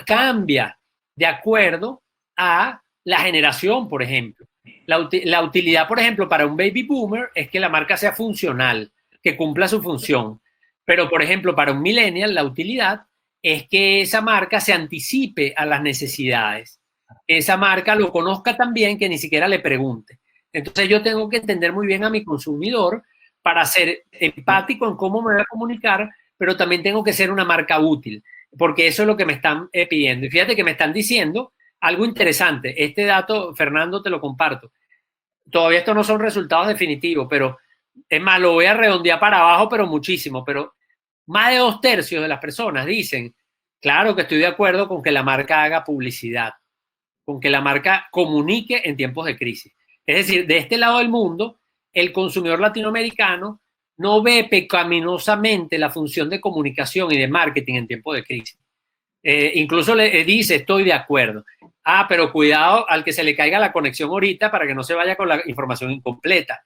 cambia de acuerdo a la generación, por ejemplo. La utilidad, por ejemplo, para un baby boomer es que la marca sea funcional, que cumpla su función. Pero, por ejemplo, para un millennial, la utilidad es que esa marca se anticipe a las necesidades. Que esa marca lo conozca tan bien que ni siquiera le pregunte. Entonces yo tengo que entender muy bien a mi consumidor para ser empático en cómo me voy a comunicar, pero también tengo que ser una marca útil, porque eso es lo que me están pidiendo. Y fíjate que me están diciendo algo interesante. Este dato, Fernando, te lo comparto. Todavía estos no son resultados definitivos, pero es más, lo voy a redondear para abajo, pero muchísimo. Pero más de 2/3 de las personas dicen, claro que estoy de acuerdo con que la marca haga publicidad, con que la marca comunique en tiempos de crisis. Es decir, de este lado del mundo, el consumidor latinoamericano no ve pecaminosamente la función de comunicación y de marketing en tiempos de crisis. Incluso le dice, estoy de acuerdo. Ah, pero cuidado al que se le caiga la conexión ahorita para que no se vaya con la información incompleta.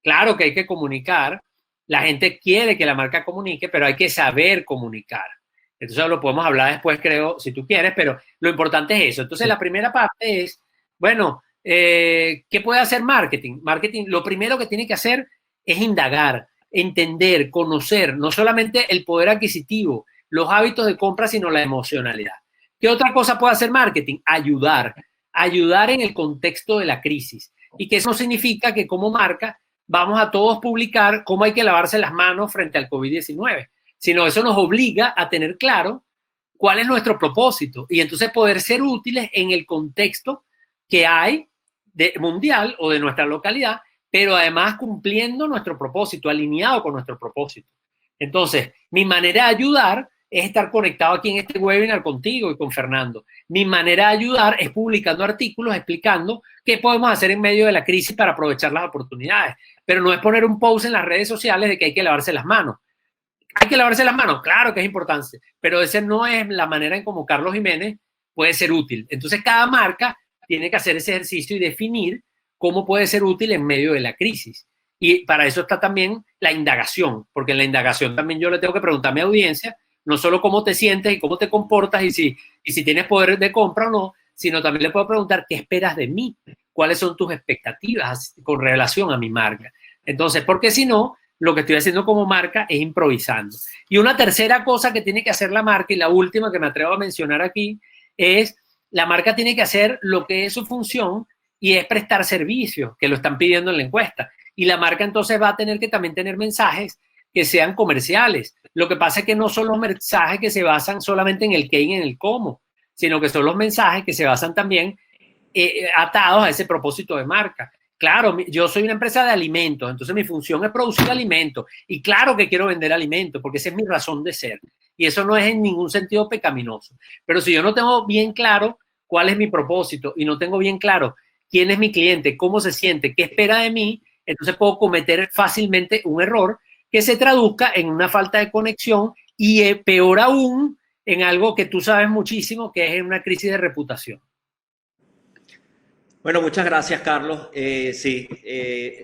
Claro que hay que comunicar. La gente quiere que la marca comunique, pero hay que saber comunicar. Entonces lo podemos hablar después, creo, si tú quieres, pero lo importante es eso. Entonces la primera parte es, bueno, ¿qué puede hacer marketing? Marketing, lo primero que tiene que hacer es indagar, entender, conocer, no solamente el poder adquisitivo, los hábitos de compra, sino la emocionalidad. ¿Qué otra cosa puede hacer marketing? Ayudar. Ayudar en el contexto de la crisis. Y que eso no significa que como marca vamos a todos publicar cómo hay que lavarse las manos frente al COVID-19, sino eso nos obliga a tener claro cuál es nuestro propósito y entonces poder ser útiles en el contexto que hay mundial o de nuestra localidad, pero además cumpliendo nuestro propósito, alineado con nuestro propósito. Entonces, mi manera de ayudar es estar conectado aquí en este webinar contigo y con Fernando. Mi manera de ayudar es publicando artículos explicando qué podemos hacer en medio de la crisis para aprovechar las oportunidades. Pero no es poner un post en las redes sociales de que hay que lavarse las manos. ¿Hay que lavarse las manos? Claro que es importante, pero esa no es la manera en cómo Carlos Jiménez puede ser útil. Entonces, cada marca tiene que hacer ese ejercicio y definir cómo puede ser útil en medio de la crisis. Y para eso está también la indagación, porque en la indagación también yo le tengo que preguntar a mi audiencia no solo cómo te sientes y cómo te comportas y si tienes poder de compra o no, sino también le puedo preguntar qué esperas de mí, cuáles son tus expectativas con relación a mi marca. Entonces, porque si no, lo que estoy haciendo como marca es improvisando. Y una tercera cosa que tiene que hacer la marca, y la última que me atrevo a mencionar aquí, es la marca tiene que hacer lo que es su función y es prestar servicios, que lo están pidiendo en la encuesta. Y la marca entonces va a tener que también tener mensajes que sean comerciales. Lo que pasa es que no son los mensajes que se basan solamente en el qué y en el cómo, sino que son los mensajes que se basan también atados a ese propósito de marca. Claro, yo soy una empresa de alimentos, entonces mi función es producir alimentos. Y claro que quiero vender alimentos, porque esa es mi razón de ser. Y eso no es en ningún sentido pecaminoso. Pero si yo no tengo bien claro cuál es mi propósito y no tengo bien claro quién es mi cliente, cómo se siente, qué espera de mí, entonces puedo cometer fácilmente un error que se traduzca en una falta de conexión y peor aún en algo que tú sabes muchísimo, que es una crisis de reputación. Bueno, muchas gracias, Carlos. Sí,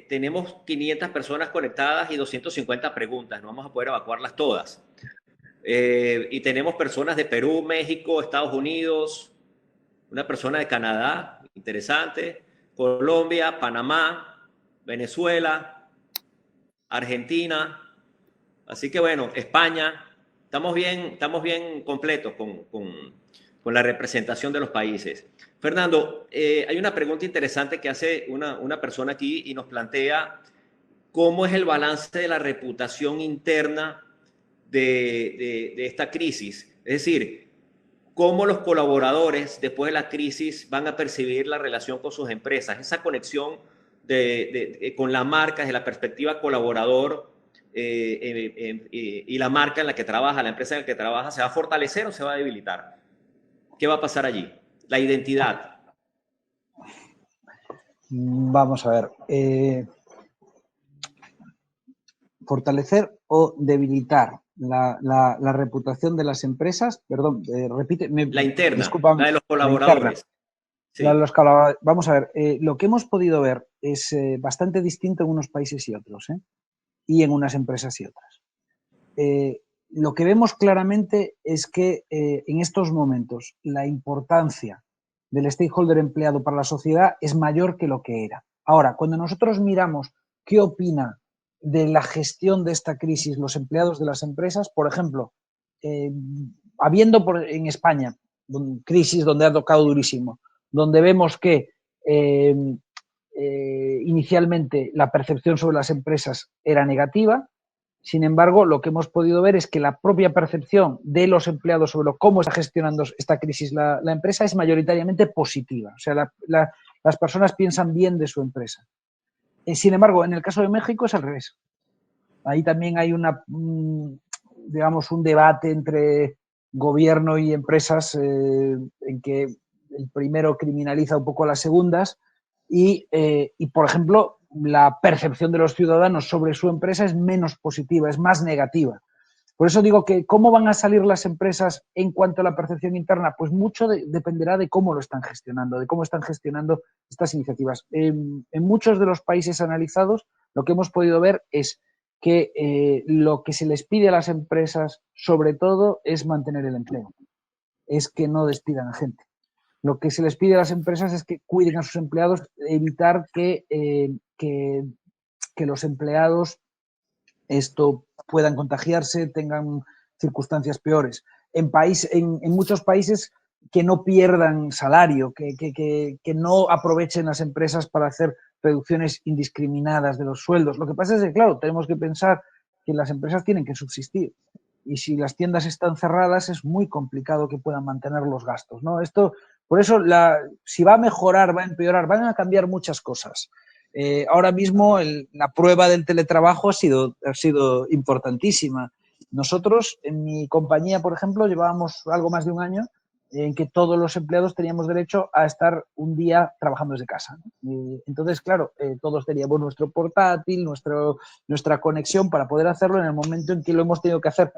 tenemos 500 personas conectadas y 250 preguntas. No vamos a poder evacuarlas todas. Y tenemos personas de Perú, México, Estados Unidos, una persona de Canadá, interesante, Colombia, Panamá, Venezuela, Argentina, así que bueno, España, estamos bien completos con la representación de los países. Fernando, hay una pregunta interesante que hace una persona aquí y nos plantea cómo es el balance de la reputación interna de esta crisis. Es decir, cómo los colaboradores después de la crisis van a percibir la relación con sus empresas, esa conexión con la marca desde la perspectiva colaborador y la marca en la que trabaja, la empresa en la que trabaja, ¿se va a fortalecer o se va a debilitar? ¿Qué va a pasar allí? La identidad. Vamos a ver. Fortalecer o debilitar la reputación de las empresas. Perdón, repite. La interna, discúlpame, la de los colaboradores. Sí. Vamos a ver, lo que hemos podido ver es bastante distinto en unos países y otros, y en unas empresas y otras. Lo que vemos claramente es que en estos momentos la importancia del stakeholder empleado para la sociedad es mayor que lo que era. Ahora, cuando nosotros miramos qué opina de la gestión de esta crisis los empleados de las empresas, por ejemplo, habiendo en España crisis donde ha tocado durísimo, donde vemos que inicialmente la percepción sobre las empresas era negativa. Sin embargo, lo que hemos podido ver es que la propia percepción de los empleados sobre cómo está gestionando esta crisis la empresa es mayoritariamente positiva. O sea, las personas piensan bien de su empresa. Sin embargo, en el caso de México es al revés. Ahí también hay digamos, un debate entre gobierno y empresas en que el primero criminaliza un poco a las segundas y, por ejemplo, la percepción de los ciudadanos sobre su empresa es menos positiva, es más negativa. Por eso digo que cómo van a salir las empresas en cuanto a la percepción interna, pues mucho dependerá de cómo lo están gestionando, de cómo están gestionando estas iniciativas. En muchos de los países analizados, lo que hemos podido ver es que lo que se les pide a las empresas, sobre todo, es mantener el empleo, es que no despidan a gente. Lo que se les pide a las empresas es que cuiden a sus empleados, evitar que los empleados puedan contagiarse, tengan circunstancias peores. En muchos países que no pierdan salario, que no aprovechen las empresas para hacer reducciones indiscriminadas de los sueldos. Lo que pasa es que, claro, tenemos que pensar que las empresas tienen que subsistir. Y si las tiendas están cerradas, es muy complicado que puedan mantener los gastos, ¿no? Por eso, si va a mejorar, va a empeorar, van a cambiar muchas cosas. Ahora mismo la prueba del teletrabajo ha sido importantísima. Nosotros, en mi compañía, por ejemplo, llevábamos algo más de un año en que todos los empleados teníamos derecho a estar un día trabajando desde casa, ¿no? Entonces, claro, todos teníamos nuestro portátil, nuestra conexión para poder hacerlo. En el momento en que lo hemos tenido que hacer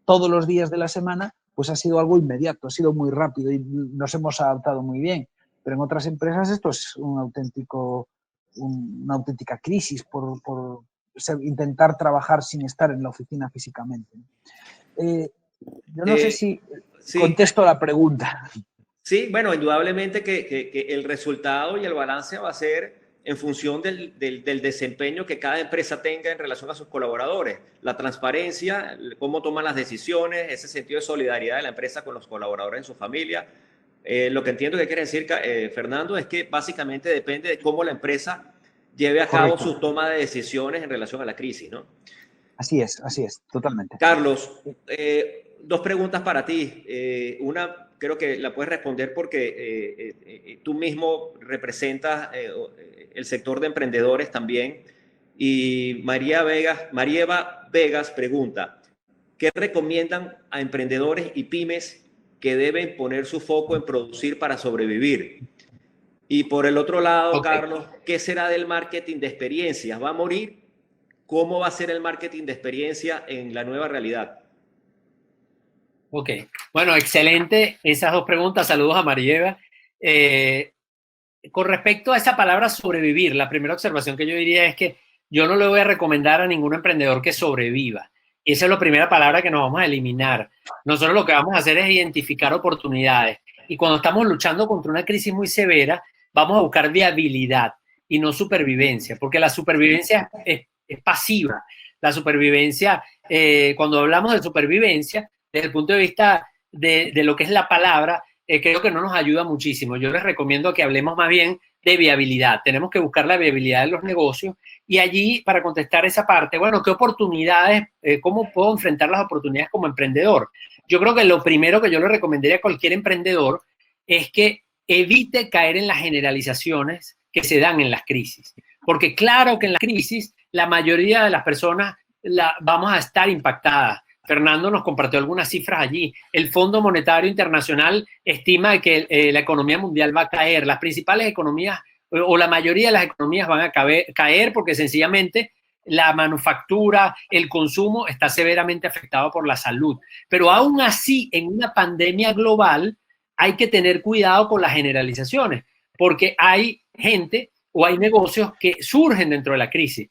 todos los días de la semana, pues ha sido algo inmediato, ha sido muy rápido y nos hemos adaptado muy bien. Pero en otras empresas esto es una auténtica crisis por intentar trabajar sin estar en la oficina físicamente. Yo no sé si contesto la pregunta. Sí, bueno, indudablemente que el resultado y el balance va a ser en función del desempeño que cada empresa tenga en relación a sus colaboradores. La transparencia, cómo toman las decisiones, ese sentido de solidaridad de la empresa con los colaboradores en su familia. Lo que entiendo que quiere decir, Fernando, es que básicamente depende de cómo la empresa lleve a cabo su toma de decisiones en relación a la crisis, ¿no? Así es, totalmente. Carlos, dos preguntas para ti. Una creo que la puedes responder porque tú mismo representas el sector de emprendedores también. Y Marieva Vegas pregunta, ¿qué recomiendan a emprendedores y pymes que deben poner su foco en producir para sobrevivir? Y por el otro lado, Carlos, ¿qué será del marketing de experiencias? ¿Va a morir? ¿Cómo va a ser el marketing de experiencia en la nueva realidad? Ok, bueno, excelente esas dos preguntas. Saludos a Marieva. Con respecto a esa palabra sobrevivir, la primera observación que yo diría es que yo no le voy a recomendar a ningún emprendedor que sobreviva. Esa es la primera palabra que nos vamos a eliminar. Nosotros lo que vamos a hacer es identificar oportunidades. Y cuando estamos luchando contra una crisis muy severa, vamos a buscar viabilidad y no supervivencia, porque la supervivencia es pasiva. La supervivencia, cuando hablamos de supervivencia, desde el punto de vista de lo que es la palabra, creo que no nos ayuda muchísimo. Yo les recomiendo que hablemos más bien de viabilidad. Tenemos que buscar la viabilidad de los negocios y allí, para contestar esa parte, bueno, ¿qué oportunidades, cómo puedo enfrentar las oportunidades como emprendedor? Yo creo que lo primero que yo le recomendaría a cualquier emprendedor es que evite caer en las generalizaciones que se dan en las crisis. Porque claro que en la crisis la mayoría de las personas vamos a estar impactadas. Fernando nos compartió algunas cifras allí. El Fondo Monetario Internacional estima que la economía mundial va a caer. Las principales economías o la mayoría de las economías van a caer porque sencillamente la manufactura, el consumo está severamente afectado por la salud. Pero aún así, en una pandemia global, hay que tener cuidado con las generalizaciones porque hay gente o hay negocios que surgen dentro de la crisis.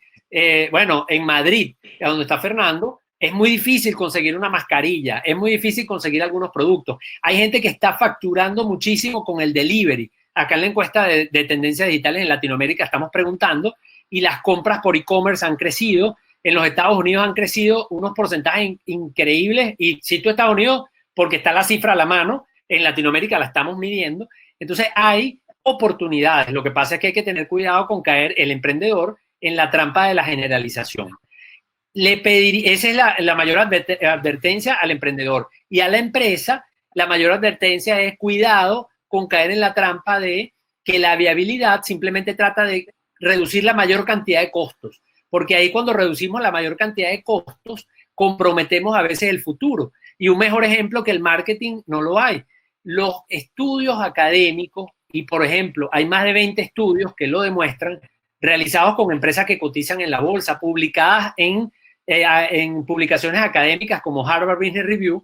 Bueno, en Madrid, donde está Fernando, es muy difícil conseguir una mascarilla, es muy difícil conseguir algunos productos. Hay gente que está facturando muchísimo con el delivery. Acá en la encuesta de tendencias digitales en Latinoamérica estamos preguntando y las compras por e-commerce han crecido. En los Estados Unidos han crecido unos porcentajes increíbles y cito Estados Unidos porque está la cifra a la mano. En Latinoamérica la estamos midiendo. Entonces hay oportunidades. Lo que pasa es que hay que tener cuidado con caer el emprendedor en la trampa de la generalización. Esa es la mayor advertencia al emprendedor. Y a la empresa, la mayor advertencia es cuidado con caer en la trampa de que la viabilidad simplemente trata de reducir la mayor cantidad de costos. Porque ahí cuando reducimos la mayor cantidad de costos, comprometemos a veces el futuro. Y un mejor ejemplo que el marketing no lo hay. Los estudios académicos, y por ejemplo, hay más de 20 estudios que lo demuestran, realizados con empresas que cotizan en la bolsa, publicadas en publicaciones académicas como Harvard Business Review,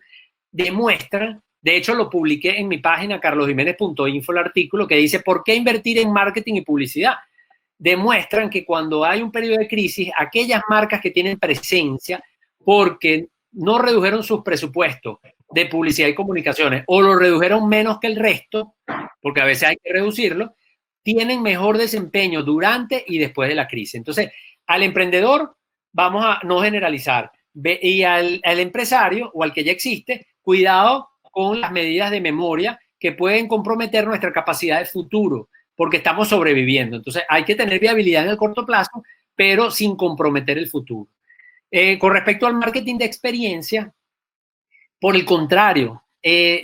demuestran, de hecho lo publiqué en mi página carlosjimenez.info, el artículo que dice ¿por qué invertir en marketing y publicidad? Demuestran que cuando hay un periodo de crisis, aquellas marcas que tienen presencia porque no redujeron sus presupuestos de publicidad y comunicaciones o lo redujeron menos que el resto, porque a veces hay que reducirlo, tienen mejor desempeño durante y después de la crisis. Entonces, al emprendedor vamos a no generalizar y al empresario o al que ya existe, cuidado con las medidas de memoria que pueden comprometer nuestra capacidad de futuro, porque estamos sobreviviendo. Entonces, hay que tener viabilidad en el corto plazo, pero sin comprometer el futuro. Con respecto al marketing de experiencia, por el contrario,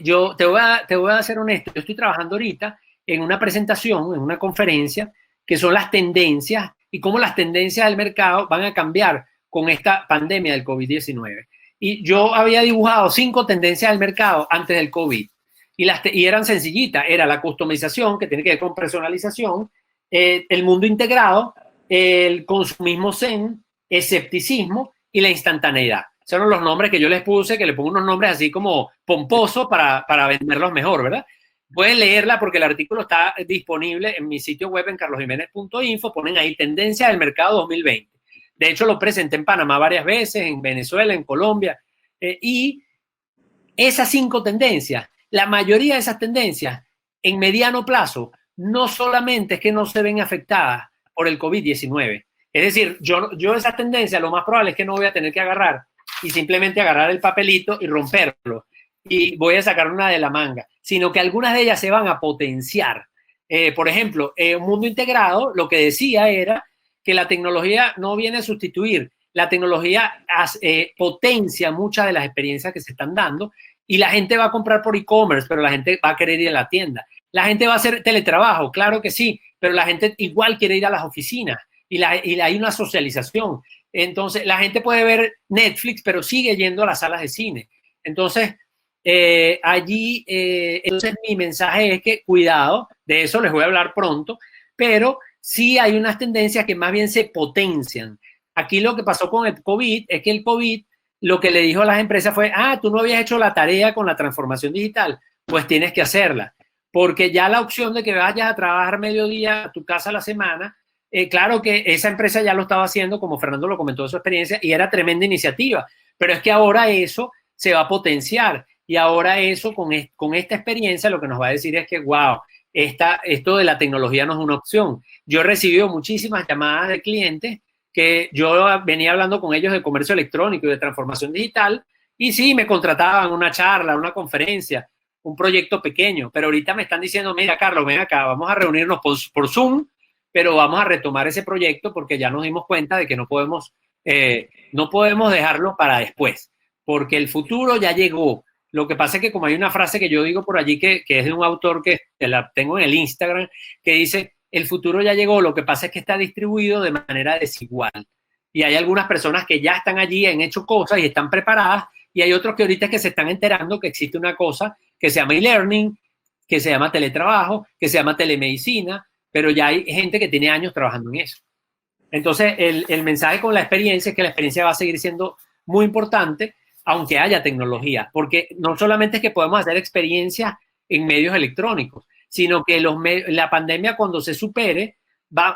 yo te voy a ser honesto, yo estoy trabajando ahorita en una presentación, en una conferencia, que son las tendencias y cómo las tendencias del mercado van a cambiar con esta pandemia del COVID-19. Y yo había dibujado 5 tendencias del mercado antes del COVID y eran sencillitas. Era la customización, que tiene que ver con personalización, el mundo integrado, el consumismo zen, escepticismo y la instantaneidad. Esos son los nombres que yo les puse, que le pongo unos nombres así como pomposos para venderlos mejor, ¿verdad? Pueden leerla porque el artículo está disponible en mi sitio web en carlosjimenez.info. Ponen ahí tendencia del mercado 2020. De hecho, lo presenté en Panamá varias veces, en Venezuela, en Colombia. Y esas 5 tendencias, la mayoría de esas tendencias, en mediano plazo, no solamente es que no se ven afectadas por el COVID-19. Es decir, yo esas tendencias, lo más probable es que no voy a tener que agarrar y simplemente agarrar el papelito y romperlo. Y voy a sacar una de la manga, sino que algunas de ellas se van a potenciar. Por ejemplo, un mundo integrado, lo que decía era que la tecnología no viene a sustituir, la tecnología potencia muchas de las experiencias que se están dando y la gente va a comprar por e-commerce, pero la gente va a querer ir a la tienda. La gente va a hacer teletrabajo, claro que sí, pero la gente igual quiere ir a las oficinas y hay una socialización. Entonces, la gente puede ver Netflix, pero sigue yendo a las salas de cine. Entonces, entonces mi mensaje es que cuidado, de eso les voy a hablar pronto, pero sí hay unas tendencias que más bien se potencian. Aquí lo que pasó con el COVID es que el COVID lo que le dijo a las empresas fue, tú no habías hecho la tarea con la transformación digital, pues tienes que hacerla, porque ya la opción de que vayas a trabajar mediodía a tu casa a la semana, claro que esa empresa ya lo estaba haciendo, como Fernando lo comentó de su experiencia, y era tremenda iniciativa, pero es que ahora eso se va a potenciar. Y ahora eso, con esta experiencia, lo que nos va a decir es que, wow, esto de la tecnología no es una opción. Yo he recibido muchísimas llamadas de clientes que yo venía hablando con ellos de comercio electrónico y de transformación digital, y sí, me contrataban una charla, una conferencia, un proyecto pequeño, pero ahorita me están diciendo, mira, Carlos, ven acá, vamos a reunirnos por Zoom, pero vamos a retomar ese proyecto porque ya nos dimos cuenta de que no podemos dejarlo para después, porque el futuro ya llegó. Lo que pasa es que como hay una frase que yo digo por allí que es de un autor que la tengo en el Instagram, que dice, el futuro ya llegó, lo que pasa es que está distribuido de manera desigual. Y hay algunas personas que ya están allí, han hecho cosas y están preparadas, y hay otros que ahorita que se están enterando que existe una cosa que se llama e-learning, que se llama teletrabajo, que se llama telemedicina, pero ya hay gente que tiene años trabajando en eso. Entonces, el mensaje con la experiencia es que la experiencia va a seguir siendo muy importante, aunque haya tecnología, porque no solamente es que podemos hacer experiencias en medios electrónicos, sino que la pandemia cuando se supere,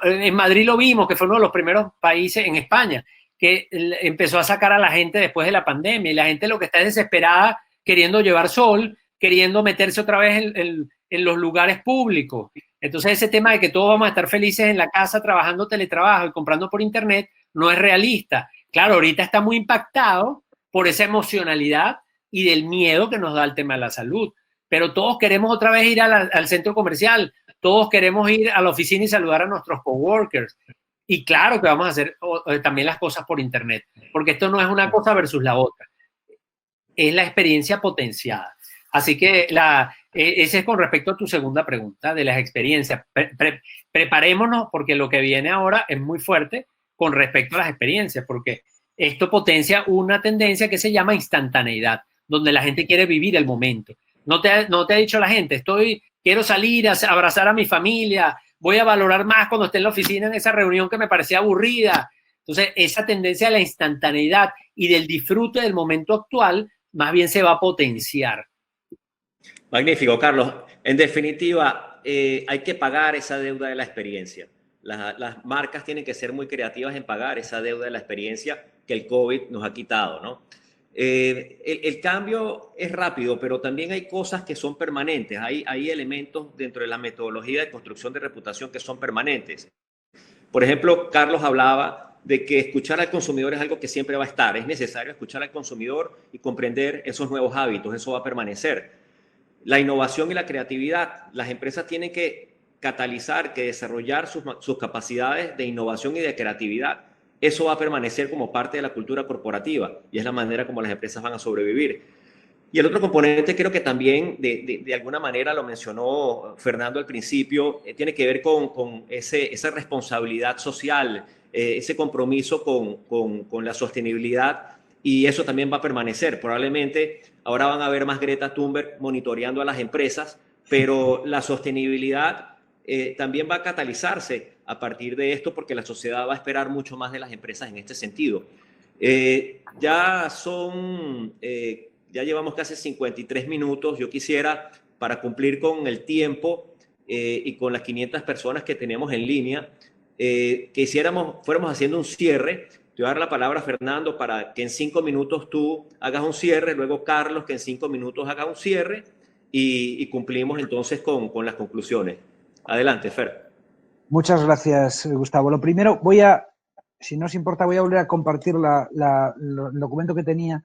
en Madrid lo vimos, que fue uno de los primeros países, en España, que empezó a sacar a la gente después de la pandemia, y la gente lo que está es desesperada, queriendo llevar sol, queriendo meterse otra vez en los lugares públicos. Entonces ese tema de que todos vamos a estar felices en la casa trabajando teletrabajo y comprando por internet no es realista. Claro, ahorita está muy impactado por esa emocionalidad y del miedo que nos da el tema de la salud, pero todos queremos otra vez ir al centro comercial, todos queremos ir a la oficina y saludar a nuestros coworkers. Y claro que vamos a hacer también las cosas por internet, porque esto no es una cosa versus la otra, es la experiencia potenciada. Así que ese es con respecto a tu segunda pregunta de las experiencias. Preparémonos, porque lo que viene ahora es muy fuerte con respecto a las experiencias, porque esto potencia una tendencia que se llama instantaneidad, donde la gente quiere vivir el momento. No te ha dicho la gente, quiero salir a abrazar a mi familia, voy a valorar más cuando esté en la oficina en esa reunión que me parecía aburrida. Entonces, esa tendencia a la instantaneidad y del disfrute del momento actual, más bien se va a potenciar. Magnífico, Carlos. En definitiva, hay que pagar esa deuda de la experiencia. Las marcas tienen que ser muy creativas en pagar esa deuda de la experiencia que el COVID nos ha quitado, ¿no? El cambio es rápido, pero también hay cosas que son permanentes. Hay elementos dentro de la metodología de construcción de reputación que son permanentes. Por ejemplo, Carlos hablaba de que escuchar al consumidor es algo que siempre va a estar. Es necesario escuchar al consumidor y comprender esos nuevos hábitos. Eso va a permanecer. La innovación y la creatividad. Las empresas tienen que catalizar, que desarrollar sus capacidades de innovación y de creatividad. Eso va a permanecer como parte de la cultura corporativa y es la manera como las empresas van a sobrevivir. Y el otro componente creo que también de alguna manera lo mencionó Fernando al principio, tiene que ver con esa responsabilidad social, ese compromiso con la sostenibilidad, y eso también va a permanecer. Probablemente ahora van a haber más Greta Thunberg monitoreando a las empresas, pero la sostenibilidad también va a catalizarse a partir de esto porque la sociedad va a esperar mucho más de las empresas en este sentido. Ya llevamos casi 53 minutos. Yo quisiera, para cumplir con el tiempo y con las 500 personas que tenemos en línea, que fuéramos haciendo un cierre. Te voy a dar la palabra a Fernando para que en 5 minutos tú hagas un cierre, luego Carlos que en 5 minutos haga un cierre y cumplimos entonces con las conclusiones. Adelante, Fer. Muchas gracias, Gustavo. Lo primero, si no os importa, voy a volver a compartir el documento que tenía.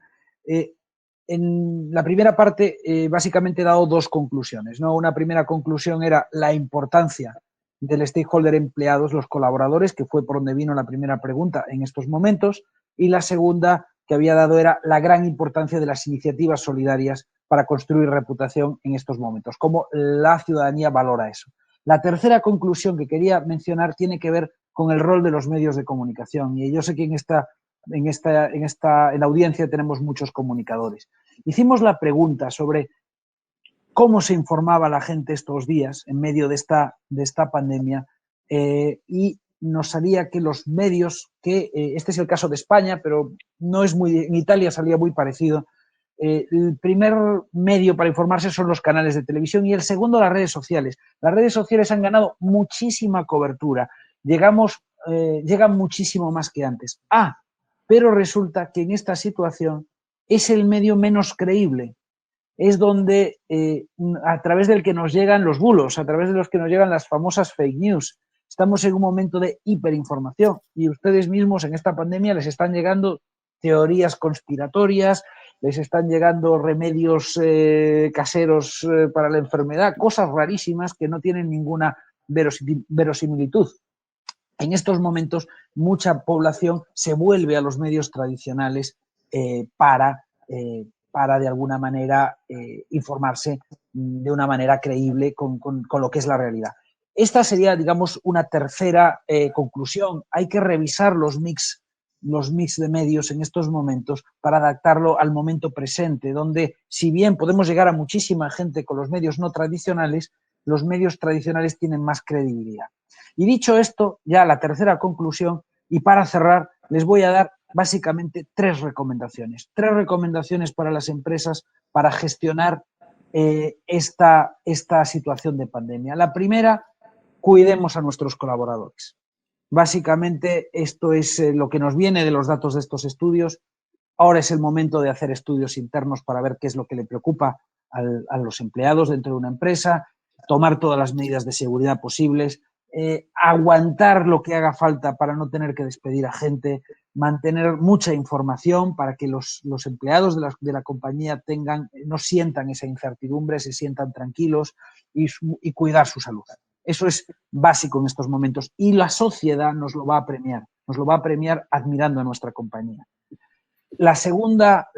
En la primera parte, básicamente he dado dos conclusiones, ¿no? Una primera conclusión era la importancia del stakeholder empleados, los colaboradores, que fue por donde vino la primera pregunta en estos momentos, y la segunda que había dado era la gran importancia de las iniciativas solidarias para construir reputación en estos momentos, cómo la ciudadanía valora eso. La tercera conclusión que quería mencionar tiene que ver con el rol de los medios de comunicación, y yo sé que en la audiencia tenemos muchos comunicadores. Hicimos la pregunta sobre cómo se informaba la gente estos días en medio de esta pandemia y nos salía que los medios, este es el caso de España, pero no es en Italia salía muy parecido. El primer medio para informarse son los canales de televisión y el segundo las redes sociales. Las redes sociales han ganado muchísima cobertura, llegan muchísimo más que antes. Pero resulta que en esta situación es el medio menos creíble. Es donde, a través del que nos llegan los bulos, a través de los que nos llegan las famosas fake news. Estamos en un momento de hiperinformación y ustedes mismos en esta pandemia les están llegando teorías conspiratorias, les están llegando remedios caseros para la enfermedad, cosas rarísimas que no tienen ninguna verosimilitud. En estos momentos, mucha población se vuelve a los medios tradicionales para de alguna manera informarse de una manera creíble con lo que es la realidad. Esta sería, digamos, una tercera conclusión. Hay que revisar los mix de medios en estos momentos para adaptarlo al momento presente, donde si bien podemos llegar a muchísima gente con los medios no tradicionales, los medios tradicionales tienen más credibilidad. Y dicho esto, ya la tercera conclusión, y para cerrar, les voy a dar básicamente tres recomendaciones para las empresas para gestionar esta situación de pandemia. La primera, cuidemos a nuestros colaboradores. Básicamente, esto es lo que nos viene de los datos de estos estudios. Ahora es el momento de hacer estudios internos para ver qué es lo que le preocupa a los empleados dentro de una empresa, tomar todas las medidas de seguridad posibles, aguantar lo que haga falta para no tener que despedir a gente, mantener mucha información para que los empleados de la compañía no sientan esa incertidumbre, se sientan tranquilos y cuidar su salud. Eso es básico en estos momentos y la sociedad nos lo va a premiar admirando a nuestra compañía. La segunda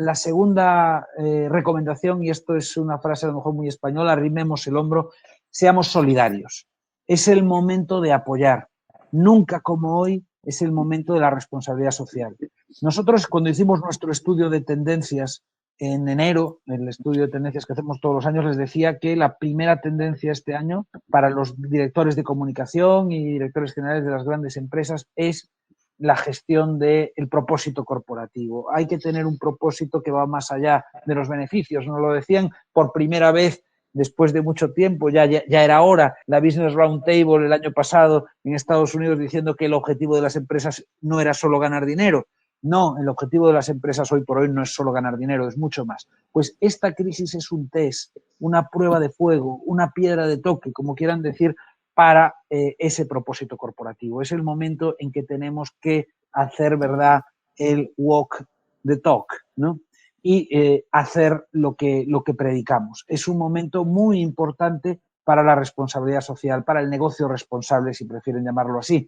recomendación, y esto es una frase a lo mejor muy española, arrimemos el hombro, seamos solidarios. Es el momento de apoyar. Nunca como hoy es el momento de la responsabilidad social. Nosotros, cuando hicimos nuestro estudio de tendencias en enero, el estudio de tendencias que hacemos todos los años, les decía que la primera tendencia este año para los directores de comunicación y directores generales de las grandes empresas es la gestión del propósito corporativo. Hay que tener un propósito que va más allá de los beneficios. Nos lo decían por primera vez después de mucho tiempo, ya era hora, la Business Roundtable el año pasado en Estados Unidos diciendo que el objetivo de las empresas no era solo ganar dinero. No, el objetivo de las empresas hoy por hoy no es solo ganar dinero, es mucho más. Pues esta crisis es un test, una prueba de fuego, una piedra de toque, como quieran decir, para ese propósito corporativo. Es el momento en que tenemos que hacer, ¿verdad?, el walk the talk, ¿no? Y hacer lo que predicamos. Es un momento muy importante para la responsabilidad social, para el negocio responsable, si prefieren llamarlo así.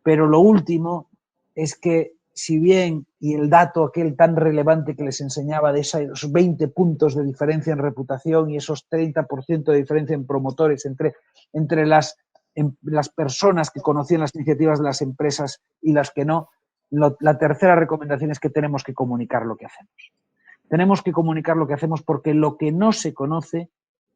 Pero lo último es que, si bien, y el dato aquel tan relevante que les enseñaba de esos 20 puntos de diferencia en reputación y esos 30% de diferencia en promotores entre las personas que conocían las iniciativas de las empresas y las que no, la tercera recomendación es que tenemos que comunicar lo que hacemos. Tenemos que comunicar lo que hacemos porque lo que no se conoce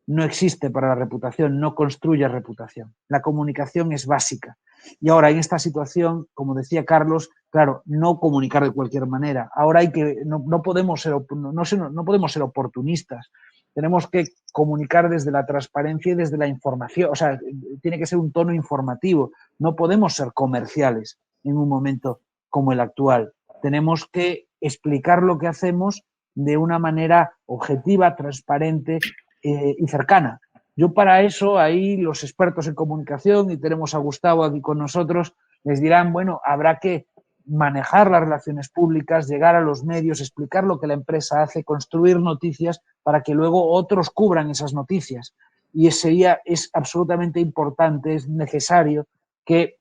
no existe para la reputación, no construye reputación. La comunicación es básica. Y ahora, en esta situación, como decía Carlos, claro, no comunicar de cualquier manera. Ahora no podemos ser oportunistas. Tenemos que comunicar desde la transparencia y desde la información. O sea, tiene que ser un tono informativo. No podemos ser comerciales en un momento como el actual. Tenemos que explicar lo que hacemos de una manera objetiva, transparente y cercana. Yo para eso, ahí los expertos en comunicación, y tenemos a Gustavo aquí con nosotros, les dirán, bueno, habrá que manejar las relaciones públicas, llegar a los medios, explicar lo que la empresa hace, construir noticias para que luego otros cubran esas noticias. Y es absolutamente importante, es necesario que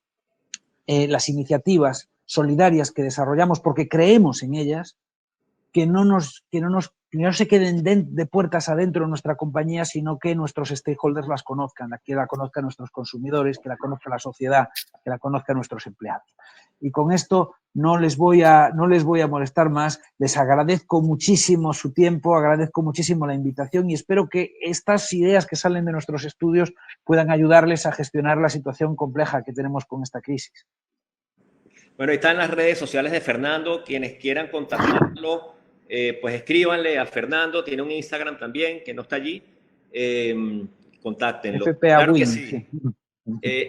las iniciativas solidarias que desarrollamos, porque creemos en ellas, que no se queden de puertas adentro de nuestra compañía, sino que nuestros stakeholders las conozcan, que la conozcan nuestros consumidores, que la conozca la sociedad, que la conozcan nuestros empleados. Y con esto no les voy a molestar más. Les agradezco muchísimo su tiempo, agradezco muchísimo la invitación y espero que estas ideas que salen de nuestros estudios puedan ayudarles a gestionar la situación compleja que tenemos con esta crisis. Bueno, ahí están las redes sociales de Fernando. Quienes quieran contactarlo, pues escríbanle a Fernando. Tiene un Instagram también que no está allí. Contáctenlo. FPA Claro Win, que sí.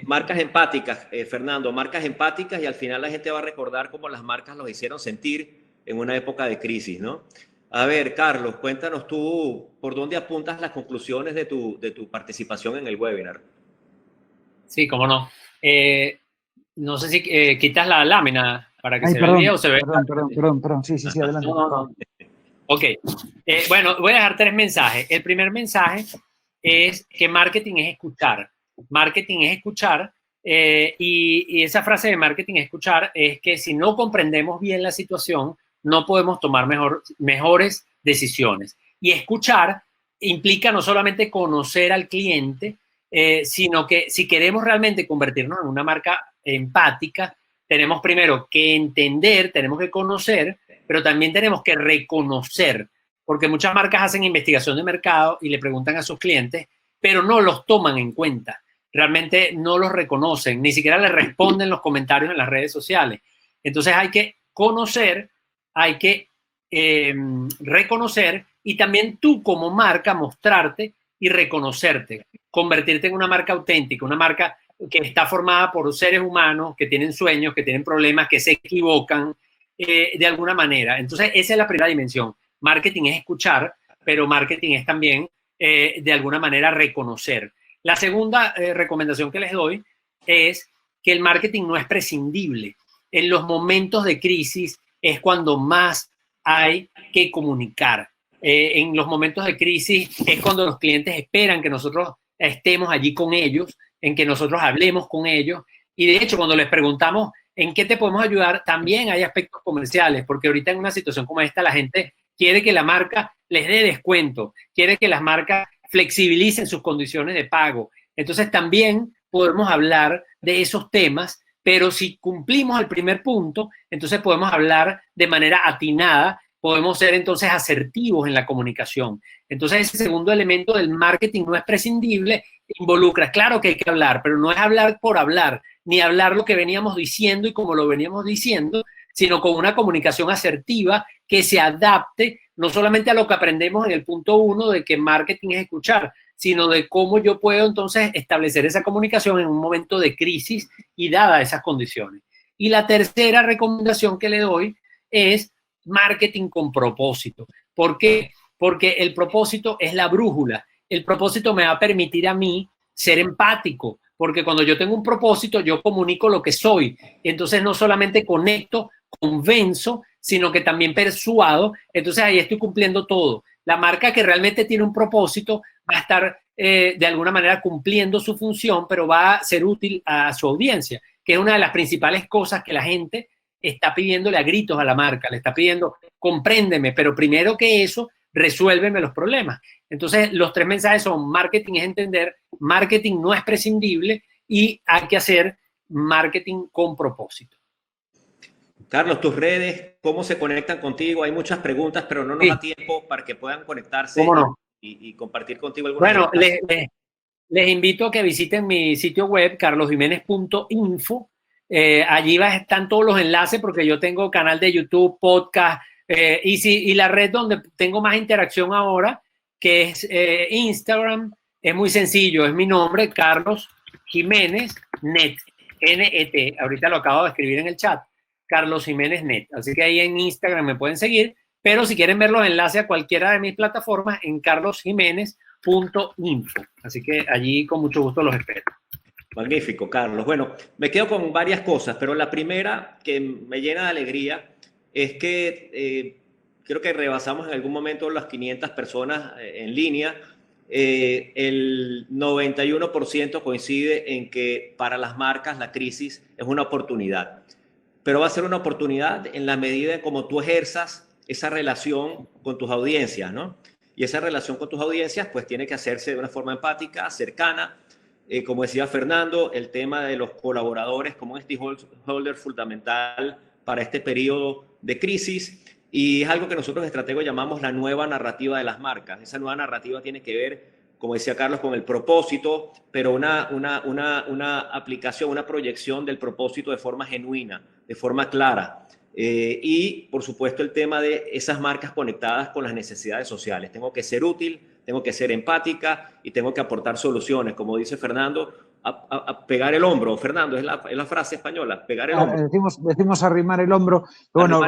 Marcas empáticas, Fernando, marcas empáticas, y al final la gente va a recordar cómo las marcas los hicieron sentir en una época de crisis, ¿no? A ver, Carlos, cuéntanos tú por dónde apuntas las conclusiones de tu participación en el webinar. Sí, cómo no. No sé si quitas la lámina para que se vea el video o se ve. Perdón. Sí, adelante. No. Ok. Bueno, voy a dejar 3 mensajes. El primer mensaje es que marketing es escuchar. Marketing es escuchar. Y esa frase de marketing es escuchar es que si no comprendemos bien la situación, no podemos tomar mejores decisiones. Y escuchar implica no solamente conocer al cliente, sino que si queremos realmente convertirnos en una marca empática, tenemos primero que entender, tenemos que conocer, pero también tenemos que reconocer, porque muchas marcas hacen investigación de mercado y le preguntan a sus clientes, pero no los toman en cuenta. Realmente no los reconocen, ni siquiera les responden los comentarios en las redes sociales. Entonces hay que conocer, hay que reconocer y también tú como marca mostrarte y reconocerte, convertirte en una marca auténtica, una marca que está formada por seres humanos que tienen sueños, que tienen problemas, que se equivocan de alguna manera. Entonces, esa es la primera dimensión. Marketing es escuchar, pero marketing es también, de alguna manera, reconocer. La segunda recomendación que les doy es que el marketing no es prescindible. En los momentos de crisis es cuando más hay que comunicar. En los momentos de crisis es cuando los clientes esperan que nosotros estemos allí con ellos, en que nosotros hablemos con ellos. Y de hecho, cuando les preguntamos en qué te podemos ayudar, también hay aspectos comerciales, porque ahorita en una situación como esta la gente quiere que la marca les dé descuento, quiere que las marcas flexibilicen sus condiciones de pago. Entonces también podemos hablar de esos temas, pero si cumplimos el primer punto, entonces podemos hablar de manera atinada, podemos ser entonces asertivos en la comunicación. Entonces ese segundo elemento del marketing no es prescindible, involucra, claro que hay que hablar, pero no es hablar por hablar, ni hablar lo que veníamos diciendo y como lo veníamos diciendo, sino con una comunicación asertiva que se adapte no solamente a lo que aprendemos en el punto 1 de que marketing es escuchar, sino de cómo yo puedo entonces establecer esa comunicación en un momento de crisis y dadas esas condiciones. Y la tercera recomendación que le doy es marketing con propósito. ¿Por qué? Porque el propósito es la brújula. El propósito me va a permitir a mí ser empático, porque cuando yo tengo un propósito, yo comunico lo que soy. Entonces no solamente conecto, convenzo, sino que también persuado. Entonces ahí estoy cumpliendo todo. La marca que realmente tiene un propósito va a estar de alguna manera cumpliendo su función, pero va a ser útil a su audiencia, que es una de las principales cosas que la gente está pidiéndole a gritos a la marca. Le está pidiendo, compréndeme, pero primero que eso, resuélveme los problemas. Entonces, los tres mensajes son: marketing es entender, marketing no es prescindible y hay que hacer marketing con propósito. Carlos, tus redes, ¿cómo se conectan contigo? Hay muchas preguntas, pero no nos da tiempo para que puedan conectarse no? y compartir contigo algunas. Bueno, les invito a que visiten mi sitio web, carlosjimenez.info. Allí están todos los enlaces, porque yo tengo canal de YouTube, podcast, y la red donde tengo más interacción ahora, que es Instagram, es muy sencillo, es mi nombre, Carlos Jiménez Net, N-E-T. Ahorita lo acabo de escribir en el chat, Carlos Jiménez Net. Así que ahí en Instagram me pueden seguir, pero si quieren ver los enlaces a cualquiera de mis plataformas, en carlosjimenez.info. Así que allí con mucho gusto los espero. Magnífico, Carlos. Bueno, me quedo con varias cosas, pero la primera que me llena de alegría es que creo que rebasamos en algún momento las 500 personas en línea. El 91% coincide en que para las marcas la crisis es una oportunidad, pero va a ser una oportunidad en la medida en cómo tú ejerzas esa relación con tus audiencias, ¿no? Y esa relación con tus audiencias pues tiene que hacerse de una forma empática, cercana. Como decía Fernando, el tema de los colaboradores como un stakeholder fundamental para este periodo de crisis, y es algo que nosotros estrategos llamamos la nueva narrativa de las marcas. Esa nueva narrativa tiene que ver, como decía Carlos, con el propósito, pero una aplicación, una proyección del propósito de forma genuina, de forma clara. Y, por supuesto, el tema de esas marcas conectadas con las necesidades sociales. Tengo que ser útil, tengo que ser empática y tengo que aportar soluciones. Como dice Fernando, a pegar el hombro. Fernando, es la frase española, pegar el hombro. Decimos arrimar el hombro. Bueno,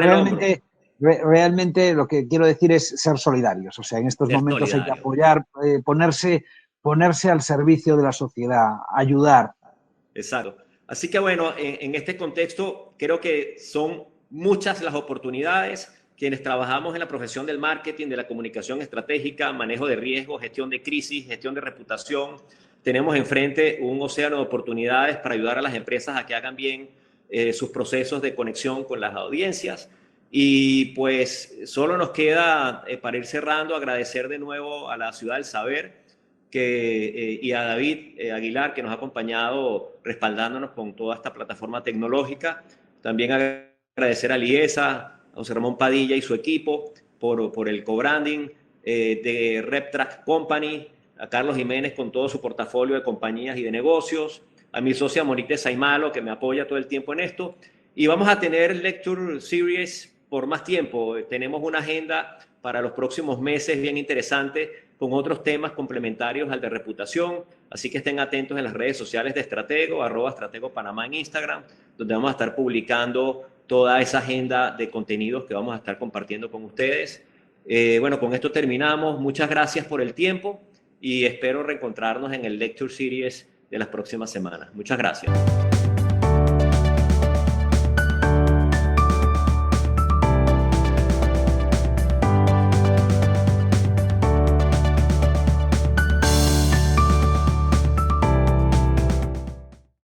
realmente lo que quiero decir es ser solidarios. O sea, en estos momentos hay que apoyar, ponerse al servicio de la sociedad, ayudar. Exacto. Así que bueno, en este contexto creo que son muchas las oportunidades. Quienes trabajamos en la profesión del marketing, de la comunicación estratégica, manejo de riesgos, gestión de crisis, gestión de reputación, tenemos enfrente un océano de oportunidades para ayudar a las empresas a que hagan bien sus procesos de conexión con las audiencias. Y pues solo nos queda, para ir cerrando, agradecer de nuevo a la Ciudad del Saber y a David Aguilar, que nos ha acompañado respaldándonos con toda esta plataforma tecnológica. También agradecer a Liesa, a José Ramón Padilla y su equipo por el co-branding de RepTrak Company, a Carlos Jiménez con todo su portafolio de compañías y de negocios, a mi socia Monique Saimalo, que me apoya todo el tiempo en esto. Y vamos a tener Lecture Series por más tiempo. Tenemos una agenda para los próximos meses bien interesante con otros temas complementarios al de reputación. Así que estén atentos en las redes sociales de Stratego, @StrategoPanamá en Instagram, donde vamos a estar publicando toda esa agenda de contenidos que vamos a estar compartiendo con ustedes. Bueno, con esto terminamos. Muchas gracias por el tiempo y espero reencontrarnos en el Lecture Series de las próximas semanas. Muchas gracias.